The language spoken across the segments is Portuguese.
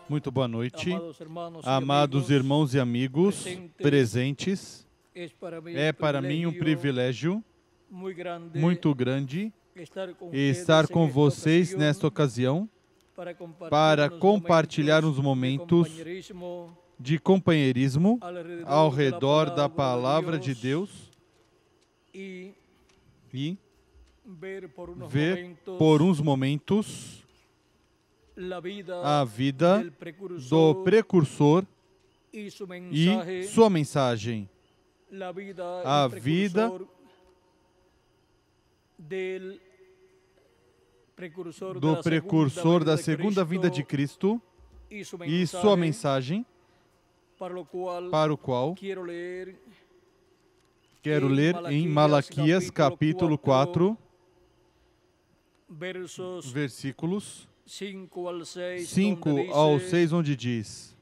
Muito boa noite, amados irmãos e amigos presentes. É para mim um privilégio muito grande estar com vocês nesta ocasião para compartilhar uns momentos de companheirismo ao redor da Palavra de Deus e ver por uns momentos a vida do precursor e sua mensagem. A vida do precursor da segunda vinda de Cristo e sua mensagem, para o qual quero ler em Malaquias capítulo 4, versículos 5 ao 6, onde diz: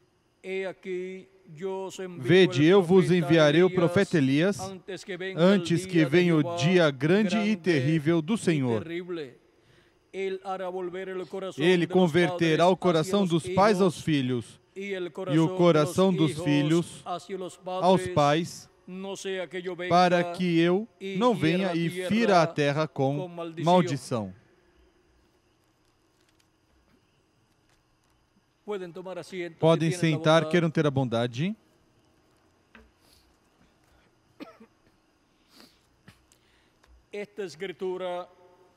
Vede, eu vos enviarei o profeta Elias antes que venha o dia grande e terrível do Senhor. Ele converterá o coração dos pais aos filhos e o coração dos filhos aos pais, para que eu não venha e fira a terra com maldição. Podem sentar, queiram ter a bondade.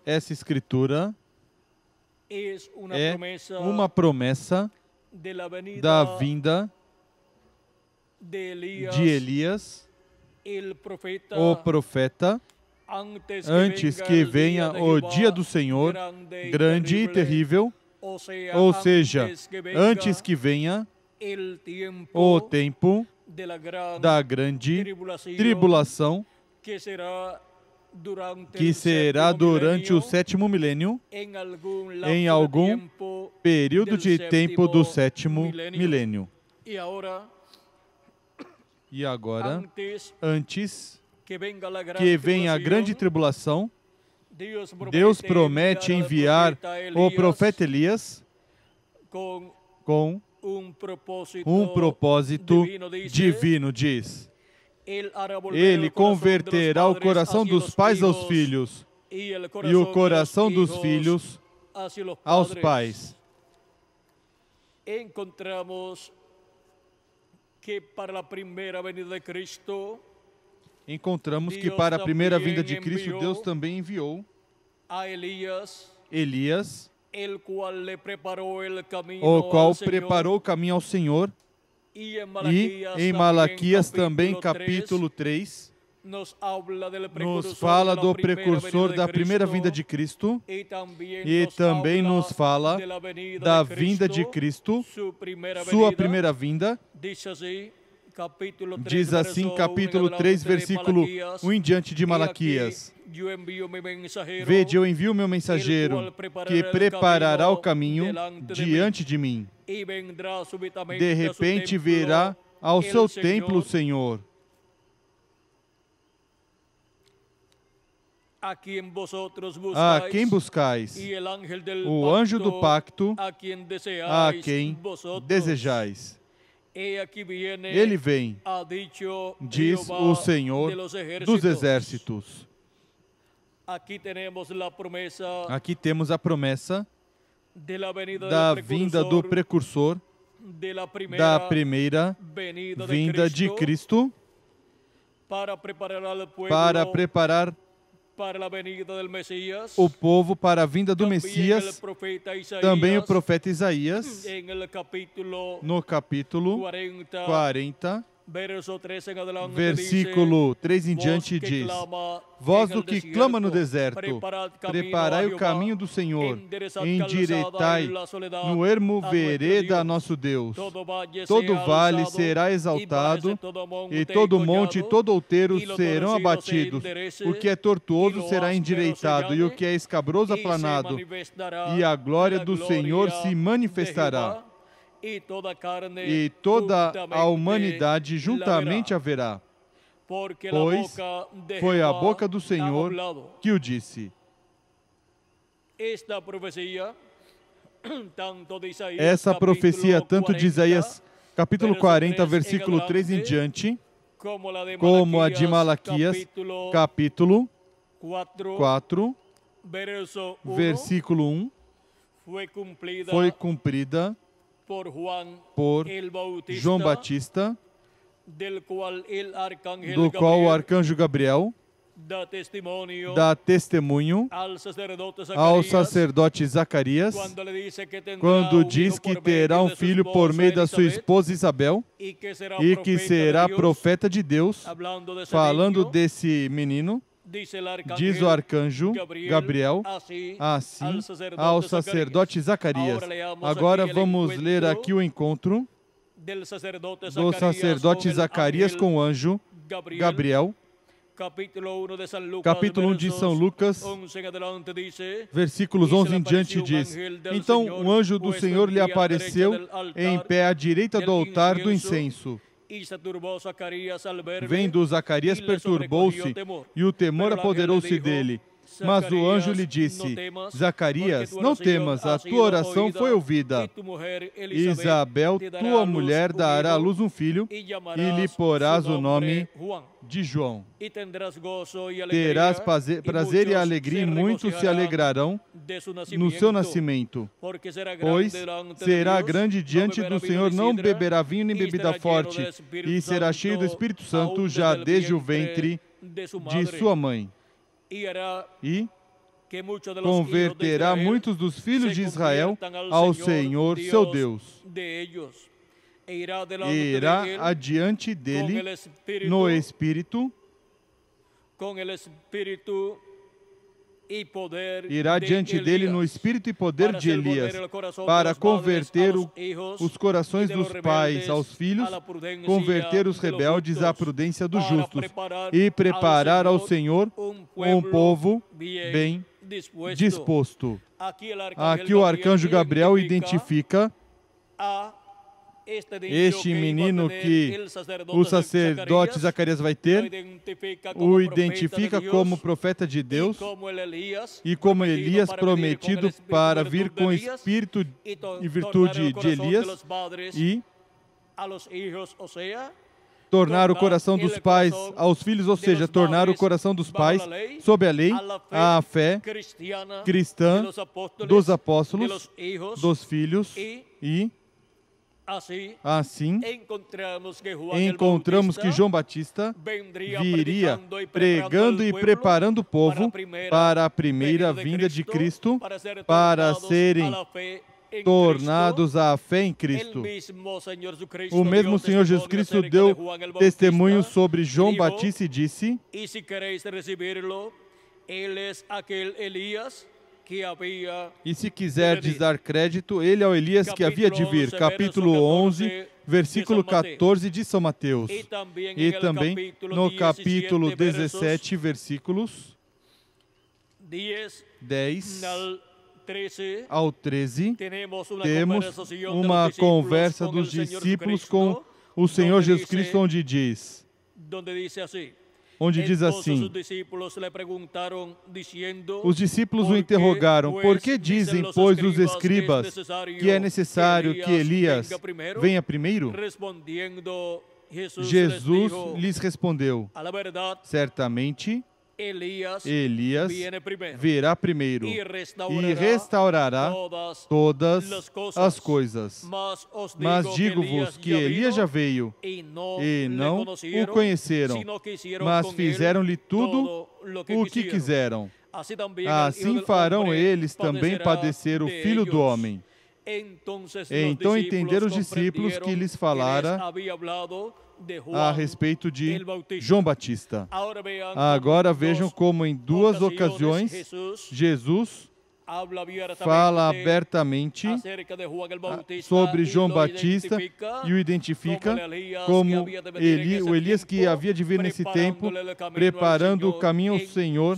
Essa escritura é uma promessa da vinda de Elias, o profeta, antes que venha o dia do Senhor grande e terrível, ou seja, antes que venha o tempo da grande tribulação, que será durante o sétimo milênio, em algum período de tempo do sétimo milênio. E agora, antes que venha a grande tribulação, Deus promete enviar o profeta Elias com um propósito divino, diz. Ele converterá o coração dos pais aos filhos e o coração dos filhos aos pais. Encontramos que para a primeira vinda de Cristo, Deus também enviou Elias, o qual preparou o caminho ao Senhor. E em Malaquias também, capítulo 3, nos fala do precursor da primeira vinda de Cristo e também nos fala da vinda de Cristo, sua primeira vinda. Diz assim, capítulo 3, versículo 1 em diante de Malaquias: Vede, eu envio meu mensageiro, que preparará o caminho diante de mim. De repente virá ao seu templo o Senhor. A quem buscais? O anjo do pacto, a quem desejais. Ele vem, diz o Senhor dos exércitos. Aqui temos a promessa da vinda do precursor, da primeira vinda de Cristo, para preparar o povo para a vinda do Messias. Também o profeta Isaías, no capítulo 40, versículo 3 em diante, diz: Vós o que clama no deserto, preparai o caminho do Senhor, endireitai no ermo vereda a nosso Deus. Todo vale será exaltado, e todo monte e todo outeiro serão abatidos. O que é tortuoso será endireitado, e o que é escabroso aplanado, e a glória do Senhor se manifestará. E toda a humanidade juntamente haverá, pois foi a boca do Senhor que o disse. essa profecia, tanto de Isaías capítulo 40, versículo 3 em diante, como a de Malaquias, capítulo 4, versículo 1, foi cumprida por João Batista, do qual o arcanjo Gabriel dá testemunho ao sacerdote Zacarias, quando diz que terá um filho por meio da sua esposa Isabel, e que será profeta de Deus. Falando desse menino, diz o arcanjo Gabriel assim ao sacerdote Zacarias. Agora vamos ler aqui o encontro do sacerdote Zacarias com o anjo Gabriel. Capítulo 1 de São Lucas, versículos 11 em diante diz: Então o anjo do Senhor lhe apareceu em pé à direita do altar do incenso. Vendo Zacarias, perturbou-se, e o temor apoderou-se dele. Mas o anjo lhe disse: Zacarias, não temas, a tua oração foi ouvida. Isabel, tua mulher, dará à luz um filho, e lhe porás o nome de João. Terás prazer e alegria, e muitos se alegrarão no seu nascimento, pois será grande diante do Senhor, não beberá vinho nem bebida forte, e será cheio do Espírito Santo já desde o ventre de sua mãe. E converterá muitos dos filhos de Israel ao Senhor seu Deus. Irá adiante dele no Espírito e poder de Elias, para converter os corações dos pais aos filhos, converter os rebeldes à prudência dos justos, e preparar ao Senhor um povo bem disposto. Aqui o arcanjo Gabriel identifica este menino que o sacerdote Zacarias vai ter, o identifica como profeta de Deus e como Elias prometido para vir com espírito e virtude de Elias e tornar o coração dos pais aos filhos, ou seja, tornar o coração dos pais sob a lei, a fé cristã dos apóstolos, dos filhos e assim, encontramos que João Batista viria pregando e preparando o povo para a primeira vinda de Cristo, para serem tornados à fé em Cristo. O mesmo Senhor Jesus Cristo deu testemunho sobre João Batista e disse: E se quiserdes dar crédito, ele é o Elias que havia de vir. Capítulo 11, versículo 14 de São Mateus. E também no capítulo 17, versículos 10 ao 13, temos uma conversa dos discípulos com o Senhor Jesus Cristo, onde diz assim: os discípulos o interrogaram: por que dizem, pois, os escribas que é necessário que Elias venha primeiro? Jesus lhes respondeu: certamente Elias virá primeiro e restaurará todas as coisas. Mas digo-vos que Elias já veio e não o conheceram, mas fizeram-lhe tudo o que quiseram. Assim farão eles também padecer o Filho do Homem. Então entenderam os discípulos que lhes falara a respeito de João Batista. Agora vejam como em duas ocasiões Jesus fala abertamente sobre João Batista e o identifica como o Elias que havia de vir nesse tempo, preparando o caminho ao Senhor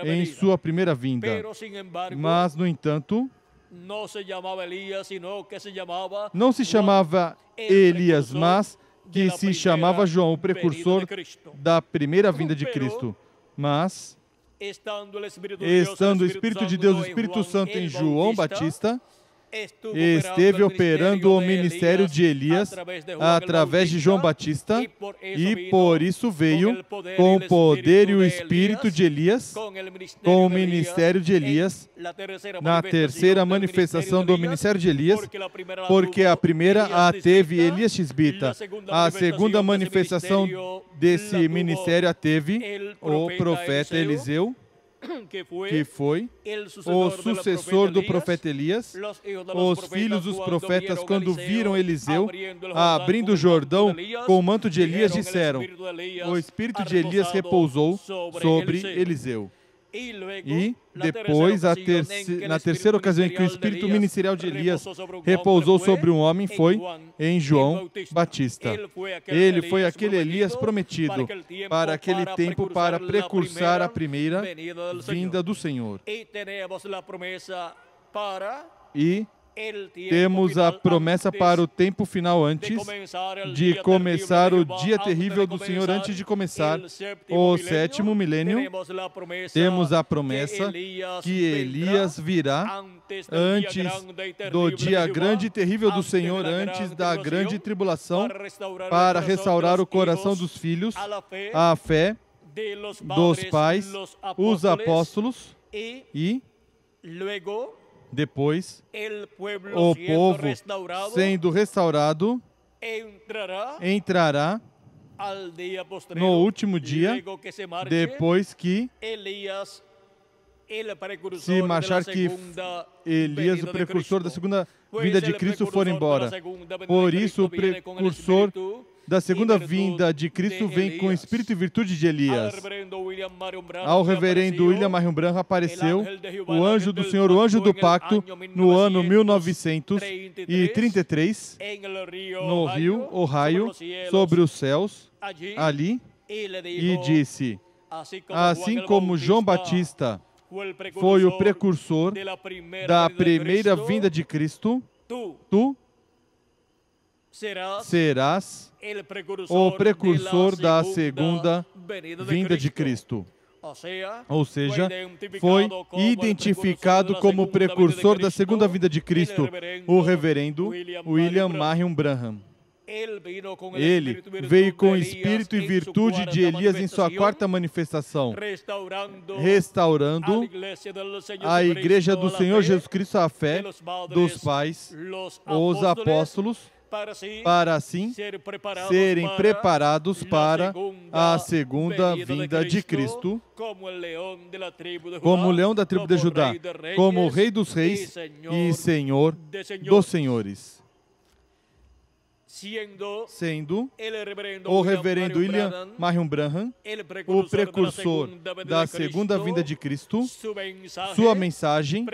em sua primeira vinda. Mas, no entanto, não se chamava Elias, mas que se chamava João, o precursor da primeira vinda de Cristo. Mas, estando o Espírito de Deus, o Espírito Santo em João Batista, esteve operando o ministério de Elias através de João Batista, e por isso veio com o poder e o espírito de Elias, com o ministério de Elias, na terceira manifestação do ministério de Elias, porque a primeira a teve Elias Tisbita, a segunda manifestação desse ministério a teve o profeta Eliseu, que foi o sucessor do profeta Elias. Os filhos dos profetas, quando viram Eliseu abrindo o Jordão com o manto de Elias, disseram: o espírito de Elias repousou sobre Eliseu. E depois, na terceira ocasião em que o espírito ministerial de Elias repousou sobre um homem, foi em João Batista. Ele foi aquele Elias prometido para aquele tempo, para precursar a primeira vinda do Senhor. E temos a promessa para o tempo final antes de começar o dia terrível do Senhor, antes de começar o sétimo milênio. Temos a promessa que Elias virá antes do dia grande e terrível do Senhor, antes da grande tribulação, para restaurar o coração dos filhos, a fé dos pais, os apóstolos, e depois, o povo, sendo restaurado, entrará no último dia, depois que se marchar que Elias, o precursor da segunda vinda de Cristo, for embora. Por isso, o precursor da segunda vinda de Cristo vem com espírito e virtude de Elias. Ao reverendo William Marion Branham apareceu o anjo do Senhor, o anjo do pacto, no ano 1933, no rio Ohio, sobre os céus, ali, e disse: assim como João Batista foi o precursor da primeira vinda de Cristo, tu serás o precursor da segunda vinda de Cristo. Ou seja, foi identificado como precursor da segunda vinda de Cristo o reverendo William Marion Branham. Ele veio com espírito e virtude de Elias em sua quarta manifestação, restaurando a igreja do Senhor Jesus Cristo, a fé dos pais, os apóstolos, para assim serem preparados para a segunda vinda de Cristo, como o leão da tribo de Judá, como o Rei dos reis e Senhor dos senhores. Sendo o reverendo William Marion Branham o precursor da segunda vinda de Cristo, sua mensagem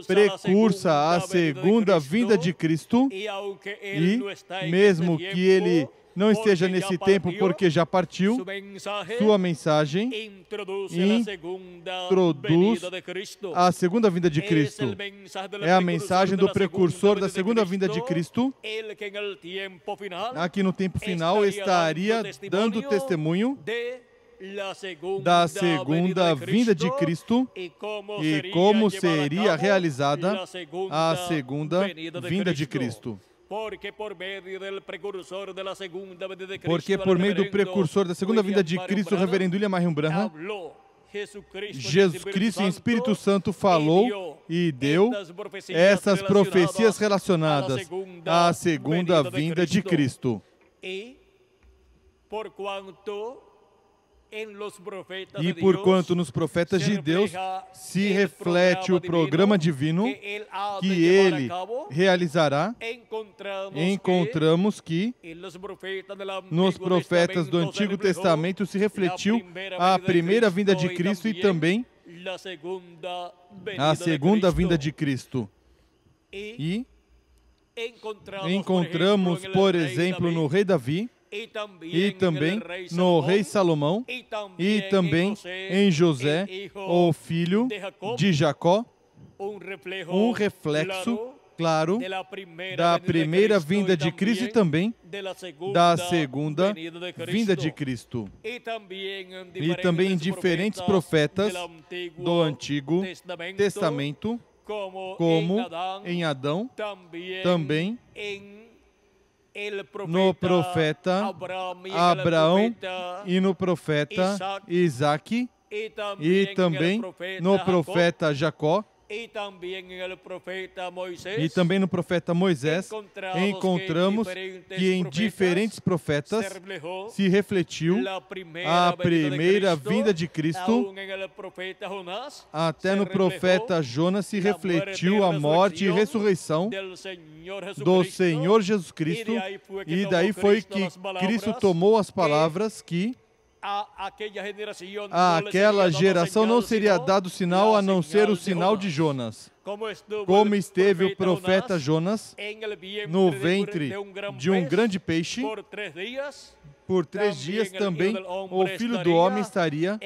precursa a segunda vinda de Cristo, e mesmo que ele não esteja nesse tempo porque já partiu, sua mensagem introduz a segunda vinda de Cristo. É a mensagem do precursor da segunda vinda de Cristo, aqui no tempo final estaria dando testemunho da segunda vinda de Cristo e como seria realizada a segunda vinda de Cristo. Porque por meio do precursor da segunda vinda de Cristo, o reverendo William Marion Branham, Jesus Cristo em Espírito Santo falou e deu essas profecias relacionadas à segunda vinda de Cristo. E porquanto nos profetas de Deus se reflete o programa divino que ele realizará, encontramos que nos profetas do Antigo Testamento se refletiu a primeira vinda de Cristo e também a segunda vinda de Cristo. E encontramos, por exemplo, no rei Davi, e também no rei Salomão, e também em José, o filho de Jacó, um reflexo claro da primeira vinda de Cristo e também da segunda vinda de Cristo. E também em diferentes profetas do Antigo Testamento como em Adão, também no profeta Abraão e no profeta Isaque e também no profeta Jacó e também no profeta Moisés, encontramos que em diferentes profetas se refletiu a primeira vinda de Cristo. Até no profeta Jonas se refletiu a morte e ressurreição do Senhor Jesus Cristo. E daí foi que Cristo tomou as palavras que àquela geração não seria dado sinal a não ser o sinal de Jonas. Como esteve o profeta Jonas no ventre de um grande peixe, por 3 dias também o Filho do Homem estaria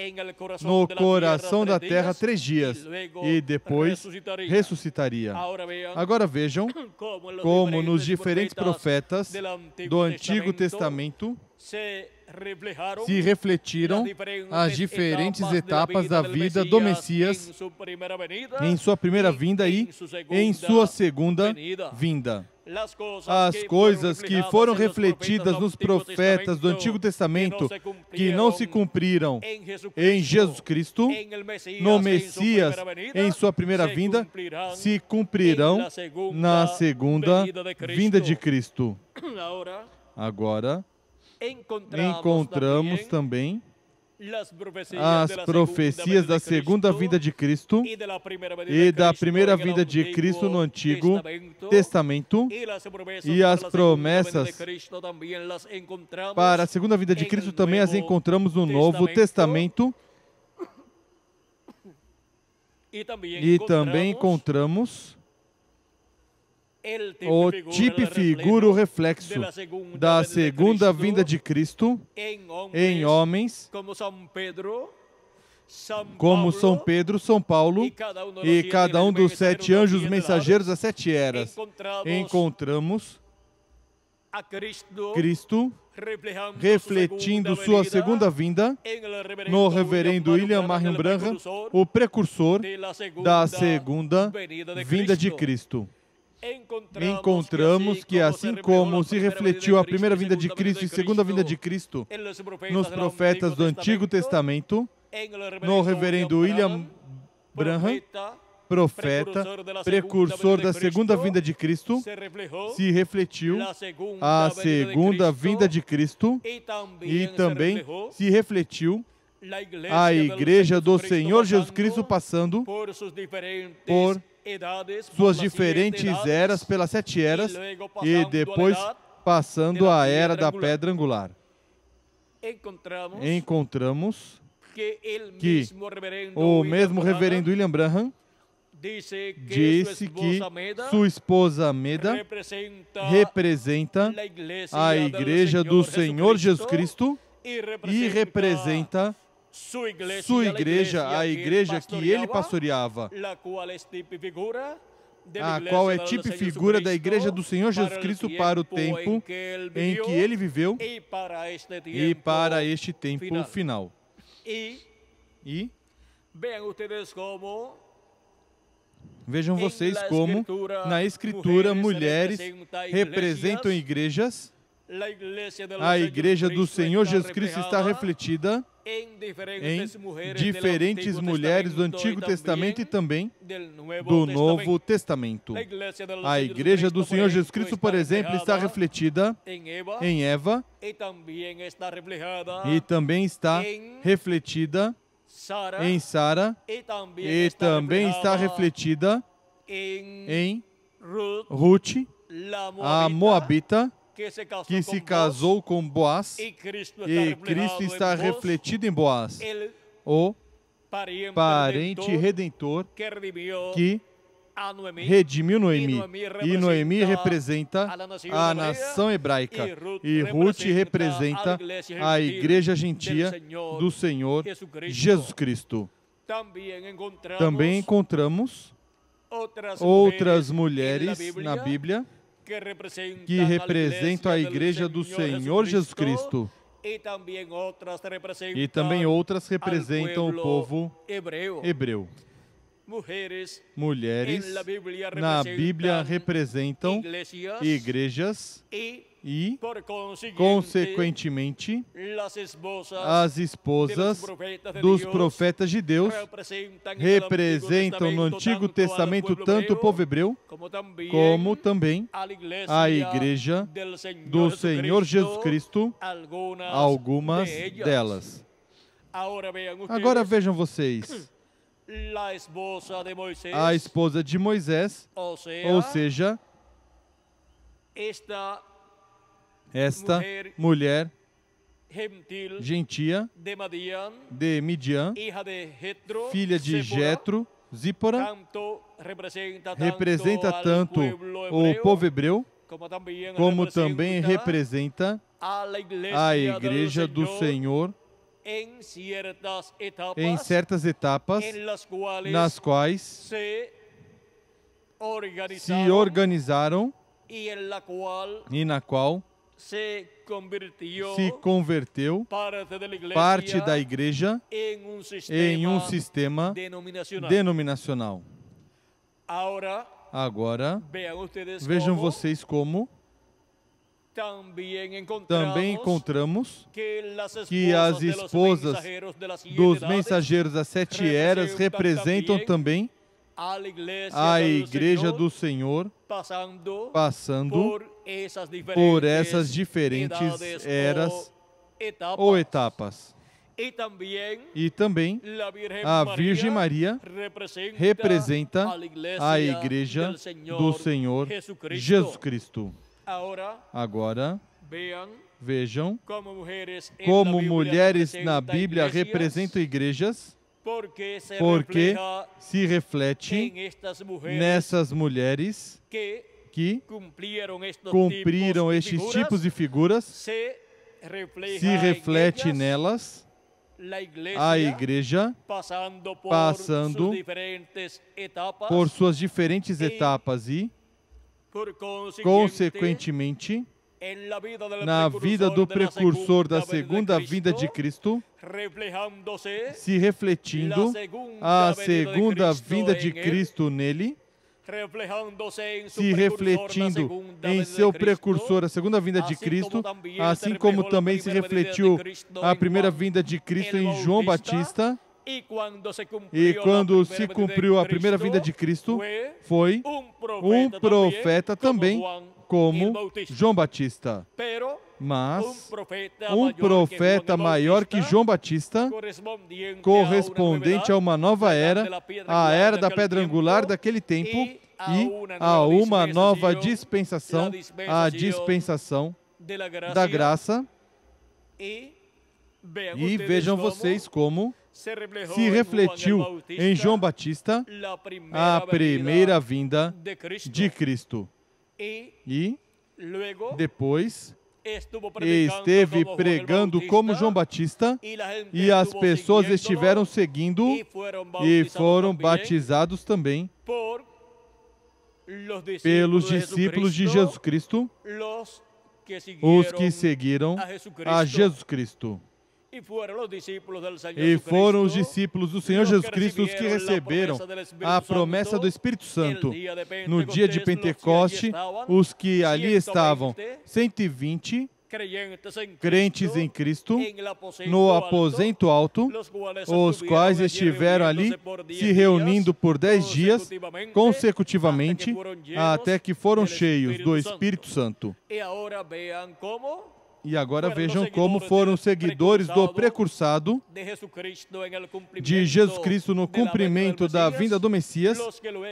no coração da terra 3 dias e depois ressuscitaria. Agora vejam como nos diferentes profetas do Antigo Testamento se refletiram as diferentes etapas da vida do Messias em sua primeira vinda e em sua segunda vinda. As coisas que foram refletidas nos profetas do Antigo Testamento que não se cumpriram em Jesus Cristo, no Messias, em sua primeira vinda, se cumprirão na segunda vinda de Cristo. Agora, encontramos também as profecias da segunda vinda de Cristo e da primeira vinda de Cristo no Antigo Testamento, e as promessas para a segunda vinda de Cristo também as encontramos no Novo Testamento, e também encontramos o tipo e figura, o reflexo da segunda vinda de Cristo em homens como São Pedro, São Paulo e cada um dos 7 anjos mensageiros das 7 eras. Encontramos Cristo refletindo sua segunda vinda no reverendo William Marion Branham, o precursor da segunda vinda de Cristo. Encontramos que assim como se refletiu a primeira vinda de Cristo e segunda vinda de Cristo nos profetas do Antigo Testamento, no reverendo William Branham, profeta, precursor da segunda vinda de Cristo, se refletiu a segunda vinda de Cristo e também se refletiu a Igreja do Senhor Jesus Cristo passando por suas diferentes eras, pelas 7 eras, e depois passando a era da pedra angular. Encontramos que o mesmo reverendo William Branham disse que sua esposa Meda representa a Igreja do Senhor Jesus Cristo e representa sua igreja, a igreja que ele pastoreava, a qual é tipo e figura da Igreja do Senhor Jesus Cristo para o tempo em que ele viveu e para este tempo final. E vejam vocês como na Escritura mulheres representam igrejas. A Igreja do Senhor Jesus Cristo está refletida em diferentes mulheres do Antigo Testamento e também do Novo Testamento. A Igreja do Senhor Jesus Cristo, por exemplo, está refletida em Eva e também está refletida em Sara e também está refletida em Ruth, a Moabita, que se casou com Boaz, e Cristo está refletido em Boaz, o parente redentor que redimiu Noemi. E Noemi representa a nação hebraica, e Ruth representa a igreja gentia do Senhor Jesus Cristo. Também encontramos outras mulheres na Bíblia que representam a Igreja do Senhor Jesus Cristo. E também outras representam o povo hebreu. mulheres na Bíblia representam igrejas e, consequentemente, as esposas dos profetas de Deus representam no Antigo Testamento tanto o povo hebreu como também a igreja do Senhor Jesus Cristo, algumas delas. Agora vejam vocês, a esposa de Moisés, ou seja, esta mulher gentia de Midian, filha de Jetro, Zípora, representa tanto o povo hebreu, como também representa a igreja do Senhor em certas etapas nas quais se organizaram e na qual se converteu parte da igreja em um sistema denominacional. Agora, vejam vocês como também encontramos que as esposas dos mensageiros das 7 eras representam também a igreja do Senhor, passando por essas diferentes eras ou etapas. E também a Virgem Maria representa a igreja do Senhor Jesus Cristo. Agora, vejam como mulheres na Bíblia representam igrejas, porque se reflete nessas mulheres que cumpriram estes tipos de figuras, se reflete nelas a igreja passando por suas diferentes etapas e, consequentemente, na vida do precursor da segunda vinda de Cristo, se refletindo a segunda vinda de Cristo nele, se refletindo em seu precursor, a segunda vinda de Cristo, assim como também se refletiu a primeira vinda de Cristo em João Batista. E quando se cumpriu a primeira vinda de Cristo, foi um profeta também, como João Batista. Mas um profeta maior que João Batista, correspondente a uma nova era, a era da pedra angular daquele tempo, e a uma nova dispensação, a dispensação da graça. E vejam vocês como se refletiu em João Batista a primeira vinda de Cristo. E depois esteve pregando como João Batista e as pessoas estiveram seguindo e foram batizados também pelos discípulos de Jesus Cristo, os que seguiram a Jesus Cristo. E foram os discípulos do Senhor Jesus Cristo os que receberam a promessa do Espírito Santo. No dia de Pentecoste, os que ali estavam, 120 crentes em Cristo, no aposento alto, os quais estiveram ali se reunindo por 10 dias consecutivamente, até que foram cheios do Espírito Santo. E agora vejam como foram seguidores do precursado de Jesus Cristo no cumprimento da vinda do Messias,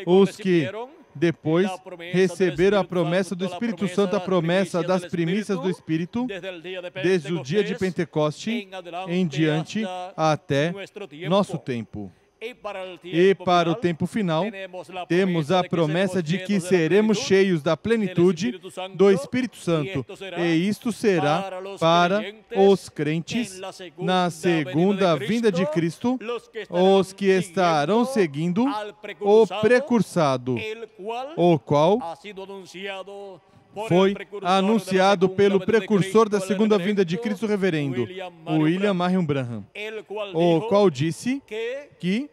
os que depois receberam a promessa do Espírito Santo, a promessa das primícias do Espírito, desde o dia de Pentecoste em diante até nosso tempo. E para o tempo final, temos a promessa de que seremos cheios da plenitude do Espírito Santo. E isto será para os crentes na segunda vinda de Cristo, os que estarão seguindo o precursado, o qual foi anunciado pelo precursor da segunda vinda de Cristo, reverendo William Marion Branham, o qual disse que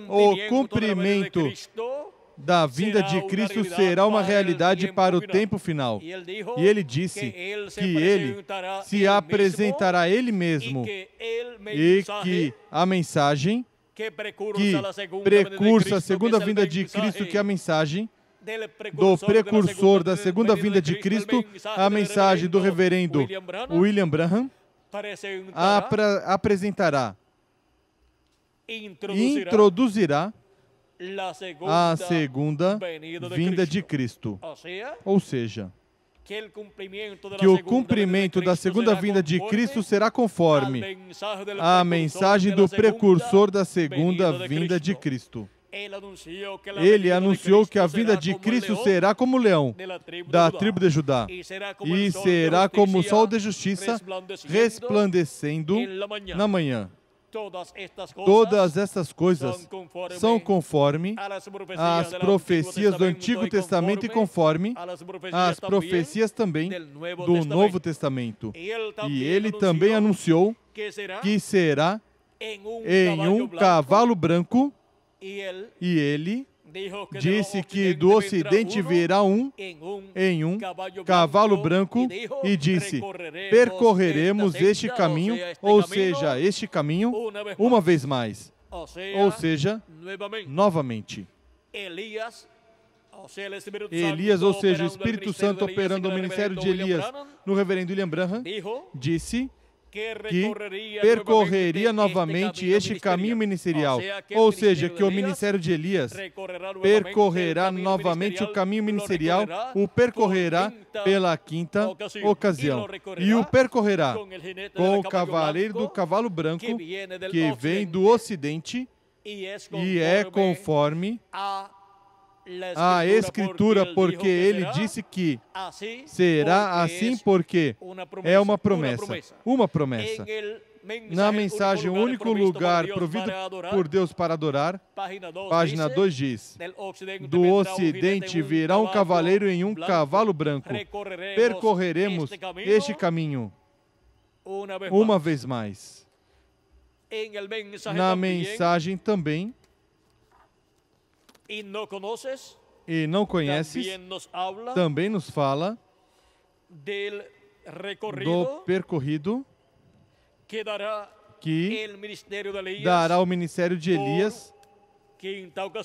o cumprimento da vinda de Cristo será uma realidade para o tempo final. E ele disse que ele se apresentará ele mesmo e que a mensagem que precursa a segunda vinda de Cristo, que é a mensagem do precursor da segunda vinda de Cristo, a mensagem do reverendo William Branham, apresentará, introduzirá a segunda vinda de Cristo. Ou seja, que o cumprimento da segunda vinda de Cristo será conforme a mensagem do precursor da segunda vinda de Cristo. Ele anunciou que a vinda de Cristo será como o leão da tribo de Judá e será como o sol de justiça resplandecendo na manhã. Todas estas coisas são conforme as profecias do Antigo Testamento e conforme as profecias também do Novo Testamento. E ele também anunciou que será em um cavalo branco, e ele disse que do Ocidente virá em um cavalo branco e disse: percorreremos este caminho, ou seja, este caminho uma vez mais, ou seja, novamente. Elias, ou seja, o Espírito Santo operando no ministério de Elias no reverendo William Branham, disse que percorreria novamente este caminho ministerial, ou seja, que o ministério de Elias percorrerá novamente o caminho ministerial, o percorrerá pela quinta ocasião, e o percorrerá com o cavaleiro do cavalo branco que vem do Ocidente e é conforme a Escritura, porque ele disse que será assim, porque é uma promessa. Uma promessa. Na mensagem, o único lugar provido por Deus para adorar, página 2 diz: do Ocidente virá um cavaleiro em um cavalo branco. Percorreremos este caminho uma vez mais. Na mensagem também, e não conheces, também nos fala do percorrido que dará o ministério de Elias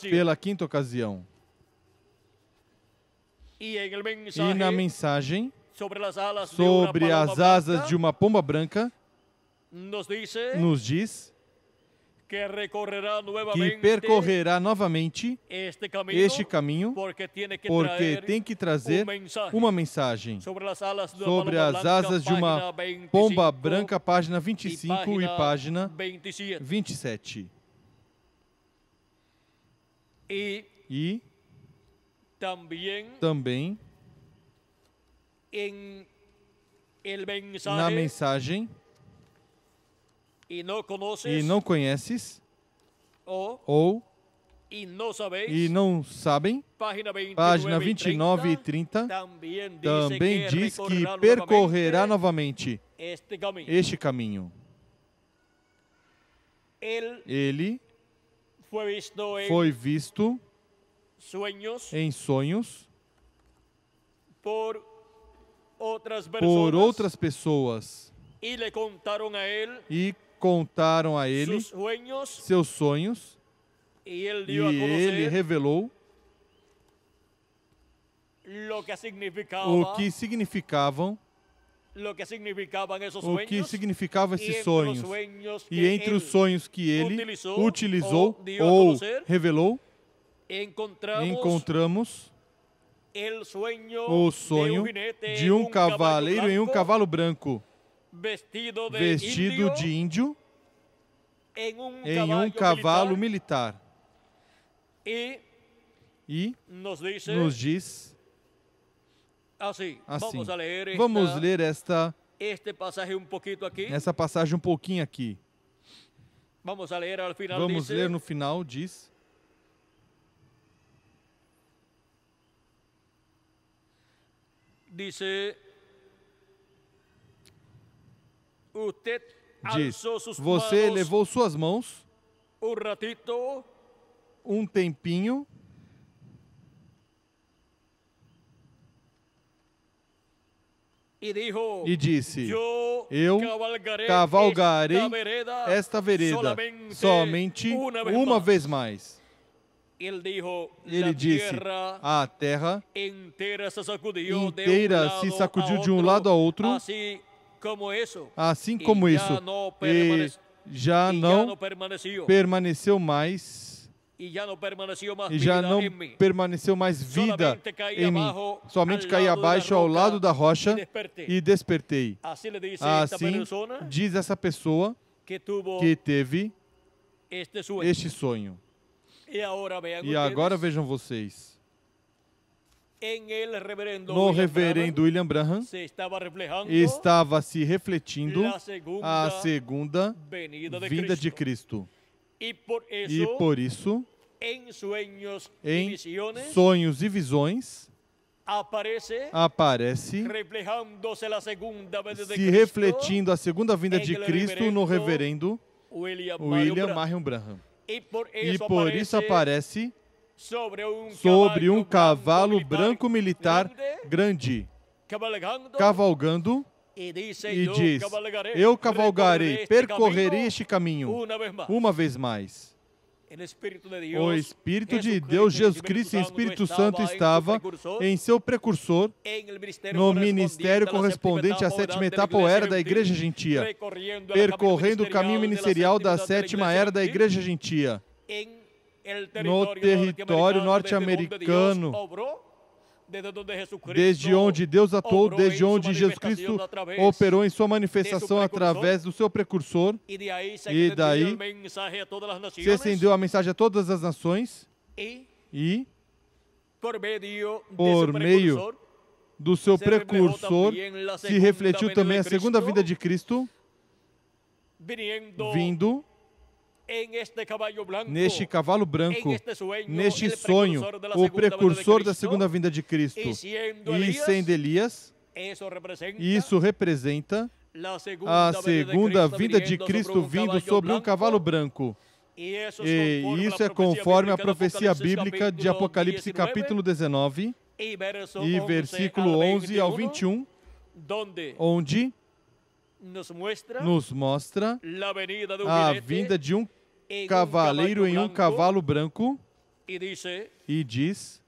pela quinta ocasião. E na mensagem sobre as asas de uma pomba branca, nos diz que percorrerá novamente este caminho, porque tem que trazer uma mensagem sobre as asas de uma pomba branca, página 25 e página 27. E também na mensagem, e não conheces, ou e não sabem, página 29 e 30, também diz que percorrerá novamente este caminho. Ele foi visto em sonhos por outras pessoas e contaram a ele seus sonhos, e ele revelou o que significavam esses sonhos. E entre os sonhos que ele utilizou ou revelou, encontramos o sonho de um cavaleiro em um cavalo branco, vestido de índio em um cavalo militar. E nos diz assim. Vamos ler essa passagem um pouquinho aqui. Vamos ler no final, diz: você elevou suas mãos um tempinho, e disse: eu cavalgarei esta vereda somente uma vez mais. Ele disse: a terra inteira se sacudiu de um lado ao outro, assim como isso, e já não permaneceu mais, vida em mim. Somente caí abaixo ao lado da rocha e despertei. Assim diz essa pessoa que teve este sonho. E agora vejam vocês. No reverendo William Branham estava se refletindo a segunda vinda de Cristo. E por isso, em sonhos e visões, aparece se refletindo a segunda vinda de Cristo no reverendo William Marion Branham. E por isso aparece sobre um cavalo branco militar grande, cavalgando, e diz: eu cavalgarei, percorrerei este caminho uma vez mais. O Espírito de Deus, Jesus Cristo e Espírito Santo estava em seu precursor no ministério correspondente à sétima etapa ou era da Igreja Gentia, percorrendo o caminho ministerial da sétima era da Igreja Gentia, no território norte-americano, desde onde Deus atuou, desde onde Jesus Cristo operou em sua manifestação através do seu precursor, e daí se estendeu a mensagem a todas as nações, e por meio do seu precursor se refletiu também a segunda vinda de Cristo, vindo neste cavalo branco, neste sonho, o precursor da segunda vinda de Cristo. E sendo Elias, isso representa a segunda vinda de Cristo vindo sobre um cavalo branco. E isso é conforme a profecia bíblica de Apocalipse capítulo 19 e versículo 11 ao 21, onde nos mostra a vinda de um cavaleiro em um cavalo branco, e diz: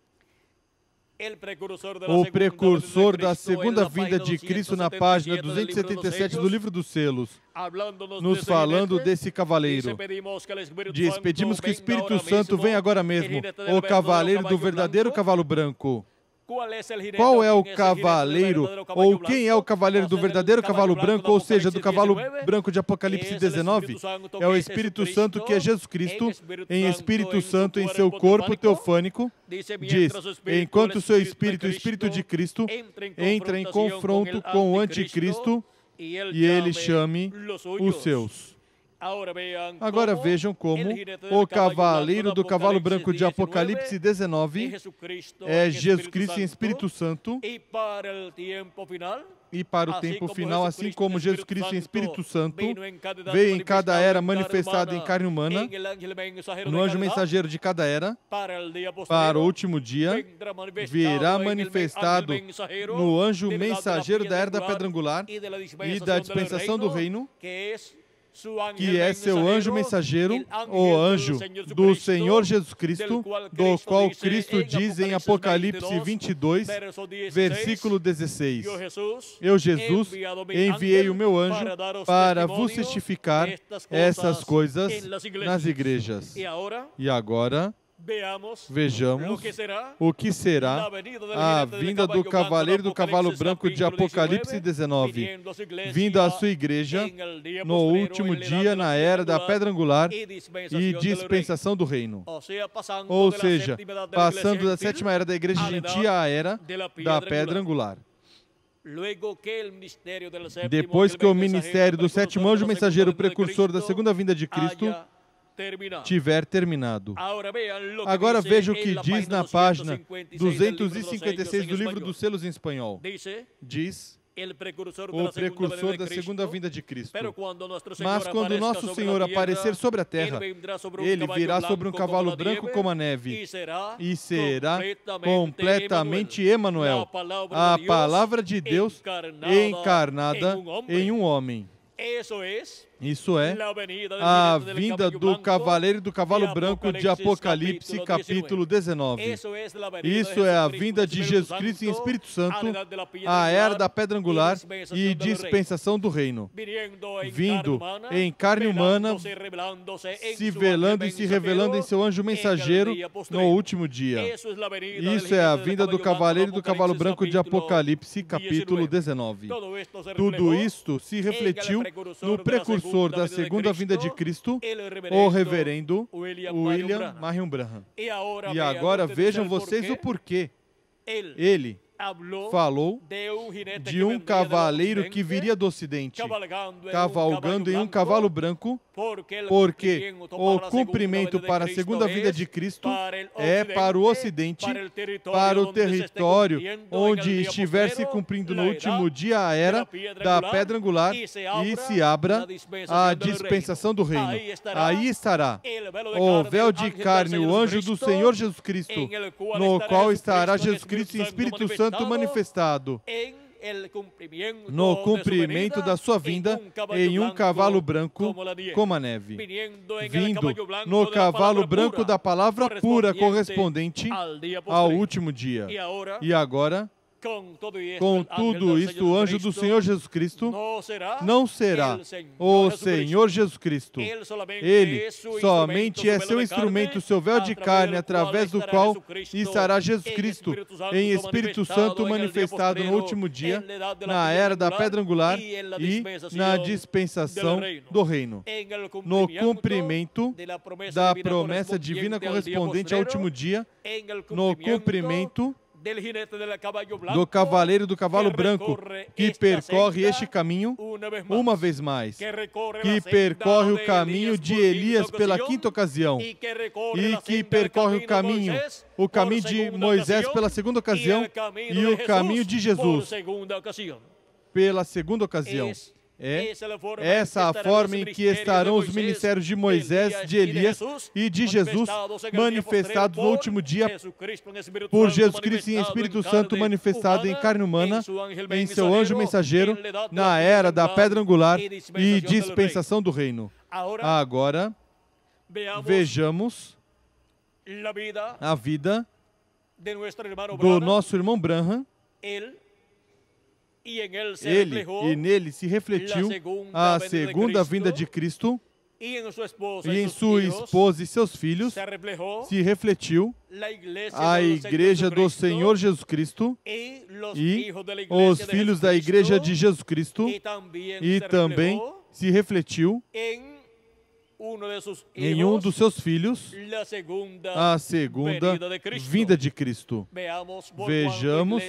o precursor da segunda vinda de Cristo, na página 277 do livro dos selos, nos falando desse cavaleiro. Diz: pedimos que o Espírito Santo venha agora mesmo, o cavaleiro do verdadeiro cavalo branco. Qual é o cavaleiro, ou quem é o cavaleiro do verdadeiro cavalo branco, ou seja, do cavalo branco de Apocalipse 19? É o Espírito Santo, que é Jesus Cristo, em Espírito Santo em seu corpo teofânico. Diz: enquanto o seu Espírito, o Espírito de Cristo, entra em confronto com o anticristo, e ele chame os seus. Agora vejam como o cavaleiro do cavalo branco de Apocalipse 19 é Jesus Cristo em Espírito Santo, e para o tempo final, assim como Jesus Cristo em Espírito Santo veio em cada era manifestado em carne humana, no anjo mensageiro de cada era, para o último dia, virá manifestado no anjo mensageiro da era da pedra angular e da dispensação do reino, que é seu anjo mensageiro, o anjo do Senhor Jesus Cristo, do qual Cristo diz em Apocalipse 22, versículo 16: eu, Jesus, enviei o meu anjo para vos testificar essas coisas nas igrejas. E agora, vejamos o que será a vinda do cavaleiro do cavalo branco de Apocalipse 19, vindo à sua igreja no último dia, na era da pedra angular e dispensação do reino. Ou seja, passando da sétima era da igreja gentia à era da pedra angular. Depois que o ministério do sétimo anjo mensageiro precursor da segunda vinda de Cristo tiver terminado. Agora veja o que diz na página 256 do livro dos selos em espanhol. Diz: o precursor da segunda vinda de Cristo. Mas quando nosso Senhor aparecer sobre a terra, ele virá sobre um cavalo branco como a neve e será completamente Emanuel, a palavra de Deus encarnada em um homem. Isso é a vinda do cavaleiro e do cavalo branco de Apocalipse, capítulo 19. Isso é a vinda de Jesus Cristo em Espírito Santo, a era da pedra angular e dispensação do reino. Vindo em carne humana, se velando e se revelando em seu anjo mensageiro no último dia. Isso é a vinda do cavaleiro e do cavalo branco de Apocalipse, capítulo 19. Tudo isto se refletiu no precursor da segunda vinda de Cristo, o reverendo William Marion Branham. E agora vejam vocês o porquê. Ele falou de um cavaleiro que viria do Ocidente, cavalgando em um cavalo branco, porque o cumprimento para a segunda vinda de Cristo é para o Ocidente, para o território onde estiver se cumprindo no último dia a era da pedra angular e se abra a dispensação do reino. Aí estará o véu de carne, o anjo do Senhor Jesus Cristo, no qual estará Jesus Cristo em Espírito Santo manifestado no cumprimento da sua vinda em um cavalo branco como a neve, vindo no cavalo branco da palavra pura correspondente ao último dia. E agora, com tudo isto, o anjo do Senhor Jesus Cristo não será o Senhor Jesus Cristo. Ele somente é seu instrumento, seu véu de carne, através do qual estará Jesus Cristo em Espírito Santo manifestado no último dia, na era da pedra angular e na dispensação do reino, no cumprimento da promessa divina correspondente ao último dia, no cumprimento do cavaleiro do cavalo branco, que percorre este caminho uma vez mais, que percorre o caminho de Elias pela quinta ocasião, e que percorre o caminho de Moisés pela segunda ocasião, e o caminho de Jesus pela segunda ocasião. É essa a forma em que estarão os ministérios de Moisés, de Elias e de Jesus manifestados no último dia por Jesus Cristo em Espírito Santo manifestado em carne humana, em seu anjo mensageiro, na era da pedra angular e dispensação do reino. Agora, vejamos a vida do nosso irmão Branham. Ele e nele se refletiu a segunda vinda de Cristo, e em sua esposa e seus filhos se refletiu a igreja do Senhor Jesus Cristo e os filhos da igreja de Jesus Cristo, e também se refletiu em um dos seus filhos a segunda vinda de Cristo. Vejamos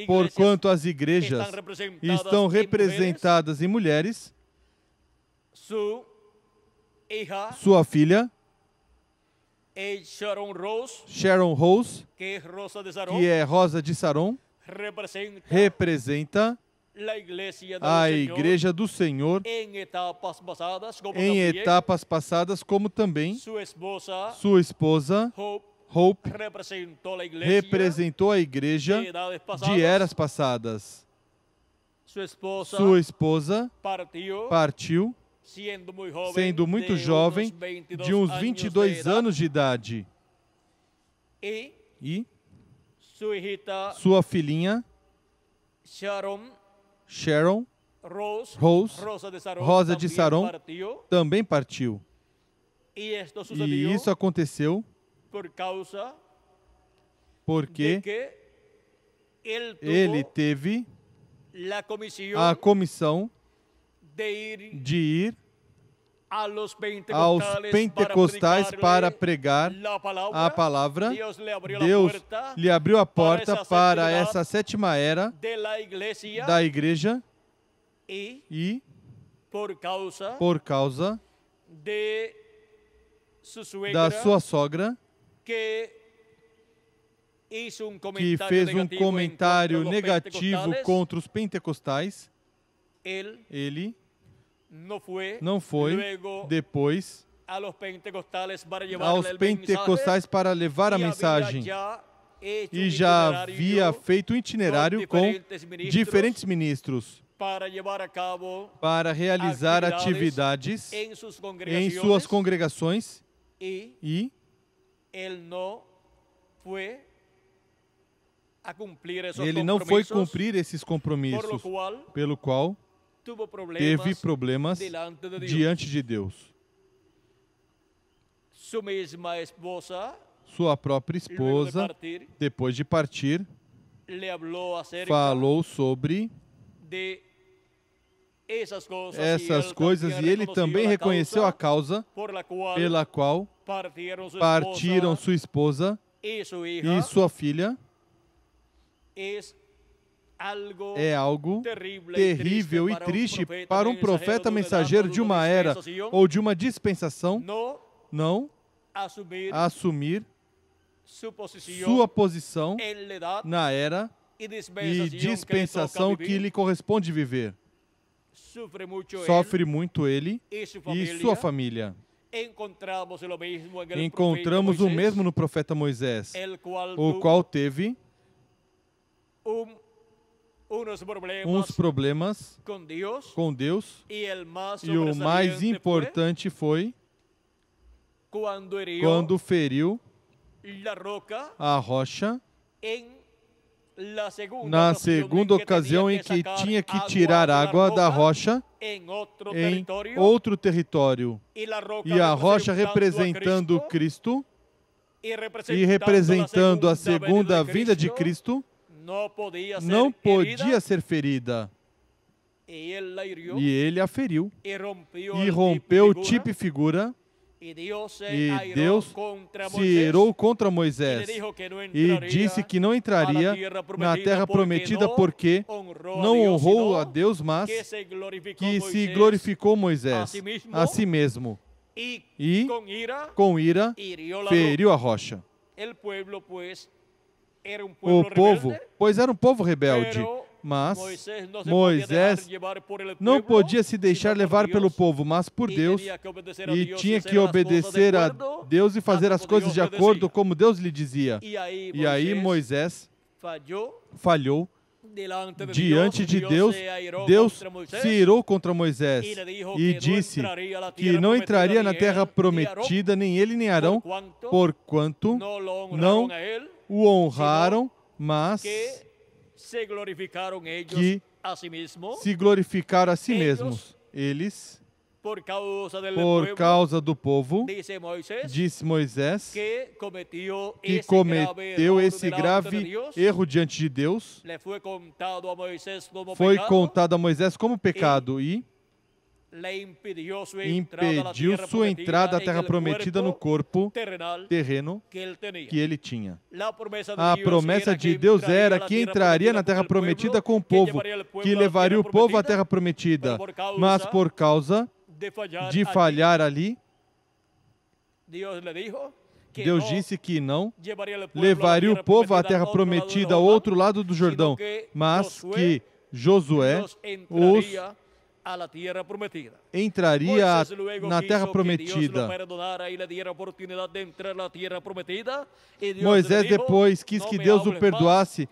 porquanto as igrejas estão representadas em mulheres, sua filha, Sharon Rose, que é Rosa de Saron, representa a igreja do Senhor em etapas passadas, como também sua esposa, Hope representou a igreja de eras passadas. Sua esposa partiu, sendo muito jovem, de uns 22 anos de idade. E sua filhinha, Sharon Rose, Rosa de Saron, também partiu. E isso aconteceu porque ele teve a comissão de ir aos pentecostais para pregar a palavra. Deus lhe abriu a porta para essa sétima era da igreja, e por causa da sua sogra, que fez um comentário negativo contra os pentecostais, ele não foi depois aos pentecostais para levar a mensagem e já havia feito um itinerário com diferentes ministros para realizar atividades em suas congregações e ele não foi cumprir esses compromissos, pelo qual teve problemas diante de Deus. Sua própria esposa, depois de partir, falou sobre essas coisas e ele também reconheceu a causa pela qual partiram sua esposa e sua filha. É algo terrível e triste para um profeta mensageiro de uma era ou de uma dispensação não assumir sua posição na era e dispensação que lhe corresponde viver. Sofre muito ele e sua família. Encontramos o mesmo no profeta Moisés, o qual teve uns problemas com Deus e o mais importante foi quando feriu a rocha na segunda ocasião em que tinha que tirar água da rocha em outro território. E a rocha representando Cristo e representando a segunda vinda de Cristo não podia ser ferida. E ele a feriu e rompeu o tipo e figura. E Deus se irou contra Moisés e disse que não entraria na terra prometida porque não honrou a Deus, mas que se glorificou Moisés a si mesmo. E, com ira, feriu a rocha. O povo, pois era um povo rebelde, mas Moisés não podia se deixar levar pelo povo, mas por Deus, e tinha que obedecer a Deus e fazer as coisas de acordo como Deus lhe dizia. E aí Moisés falhou diante de Deus. Deus se irou contra Moisés e disse que não entraria na terra prometida, nem ele nem Arão, porquanto não o honraram, mas que se glorificaram a si mesmos. Eles, por causa do povo, disse Moisés, que cometeu esse grave erro diante de Deus. Foi contado a Moisés como pecado e impediu sua entrada à terra prometida no corpo terreno que ele tinha. A promessa de Deus era que entraria na terra prometida com o povo, que levaria o povo à terra prometida. Mas por causa de falhar ali, Deus disse que não levaria o povo à terra prometida ao outro lado do Jordão, mas que Josué os entraria na terra prometida. Moisés depois quis que Deus o perdoasse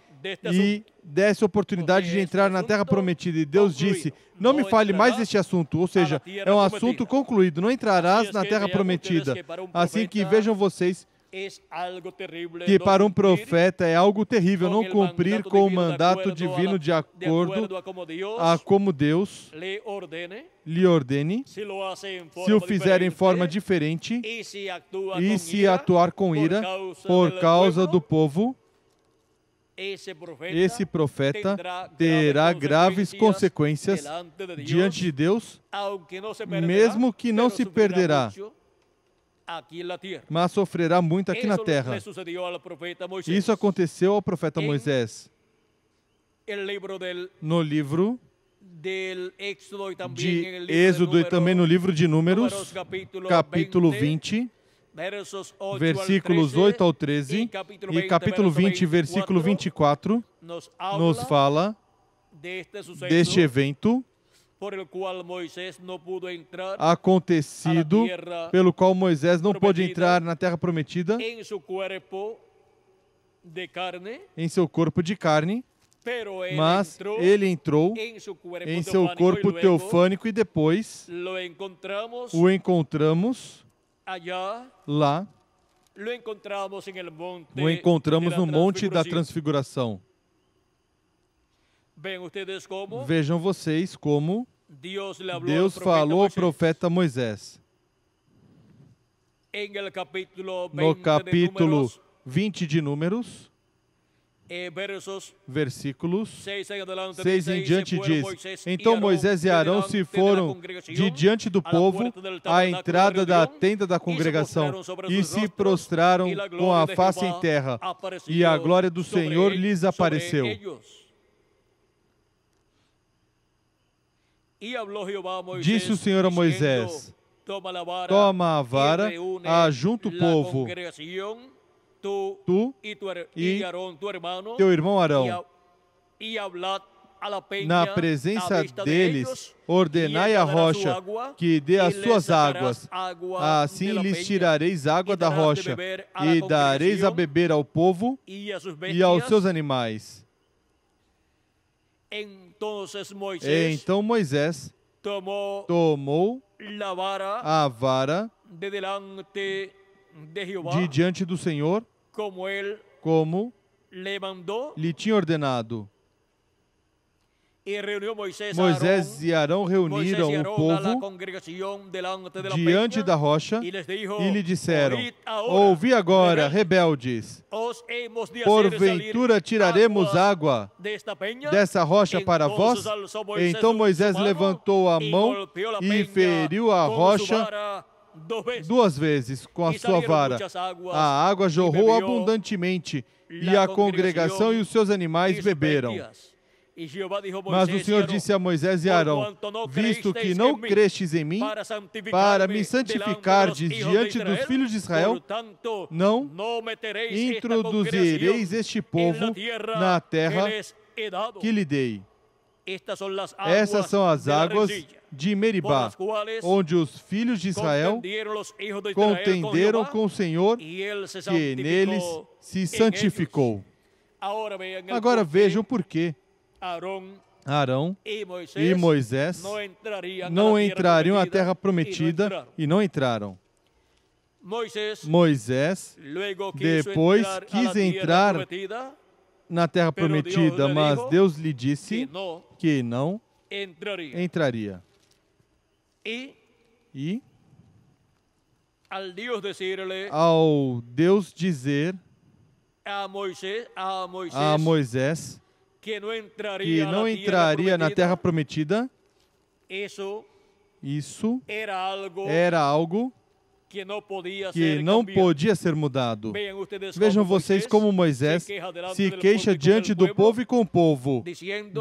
e desse a oportunidade de entrar na terra prometida. E Deus disse, não me fale mais deste assunto, ou seja, é um assunto concluído, não entrarás na terra prometida. Assim que vejam vocês que para um profeta é algo terrível não cumprir com o mandato divino de acordo a como Deus lhe ordene, se o fizer em forma diferente e se atuar com ira por causa do povo, esse profeta terá graves consequências diante de Deus, mesmo que não se perderá, mas sofrerá muito aqui na terra. Isso aconteceu ao profeta Moisés. No livro de Êxodo e também no livro de Números, capítulo 20, versículos 8 ao 13, e capítulo 20, versículo 24, nos fala deste evento acontecido, pelo qual Moisés não pôde entrar na terra prometida em seu corpo de carne, mas ele entrou em seu corpo teofânico, e depois o encontramos lá, o encontramos no Monte da Transfiguração. Vejam vocês como Deus falou ao profeta Moisés. No capítulo 20 de Números, versículos 6 em diante diz: Então Moisés e Arão se foram de diante do povo à entrada da tenda da congregação e se prostraram com a face em terra, e a glória do Senhor lhes apareceu. Disse o Senhor a Moisés: Toma a vara, ajunta o povo, tu e teu irmão Arão, na presença deles, ordenai a rocha que dê as suas águas. Assim lhes tirareis água da rocha e dareis a beber ao povo e aos seus animais. Então Moisés tomou a vara de diante do Senhor, como lhe tinha ordenado. Moisés e Arão reuniram o povo diante da rocha e lhe disseram: Ouvi agora, rebeldes, porventura tiraremos água dessa rocha para vós? Então Moisés levantou a mão e feriu a rocha 2 vezes com a sua vara. A água jorrou abundantemente, e a congregação e os seus animais beberam. Mas o Senhor disse a Moisés e Arão: Visto que não crestes em mim, para me santificardes diante dos filhos de Israel, não introduzireis este povo na terra que lhe dei. Essas são as águas de Meribá, onde os filhos de Israel contenderam com o Senhor, que neles se santificou. Agora vejam por quê Arão e Moisés não entrariam na terra prometida, e não entraram. Moisés depois quis entrar na terra prometida, mas Deus lhe disse que não entraria. E ao Deus dizer a Moisés que não entraria na terra prometida, isso era algo que não podia ser mudado. Vejam vocês como Moisés se queixa diante do povo e com o povo,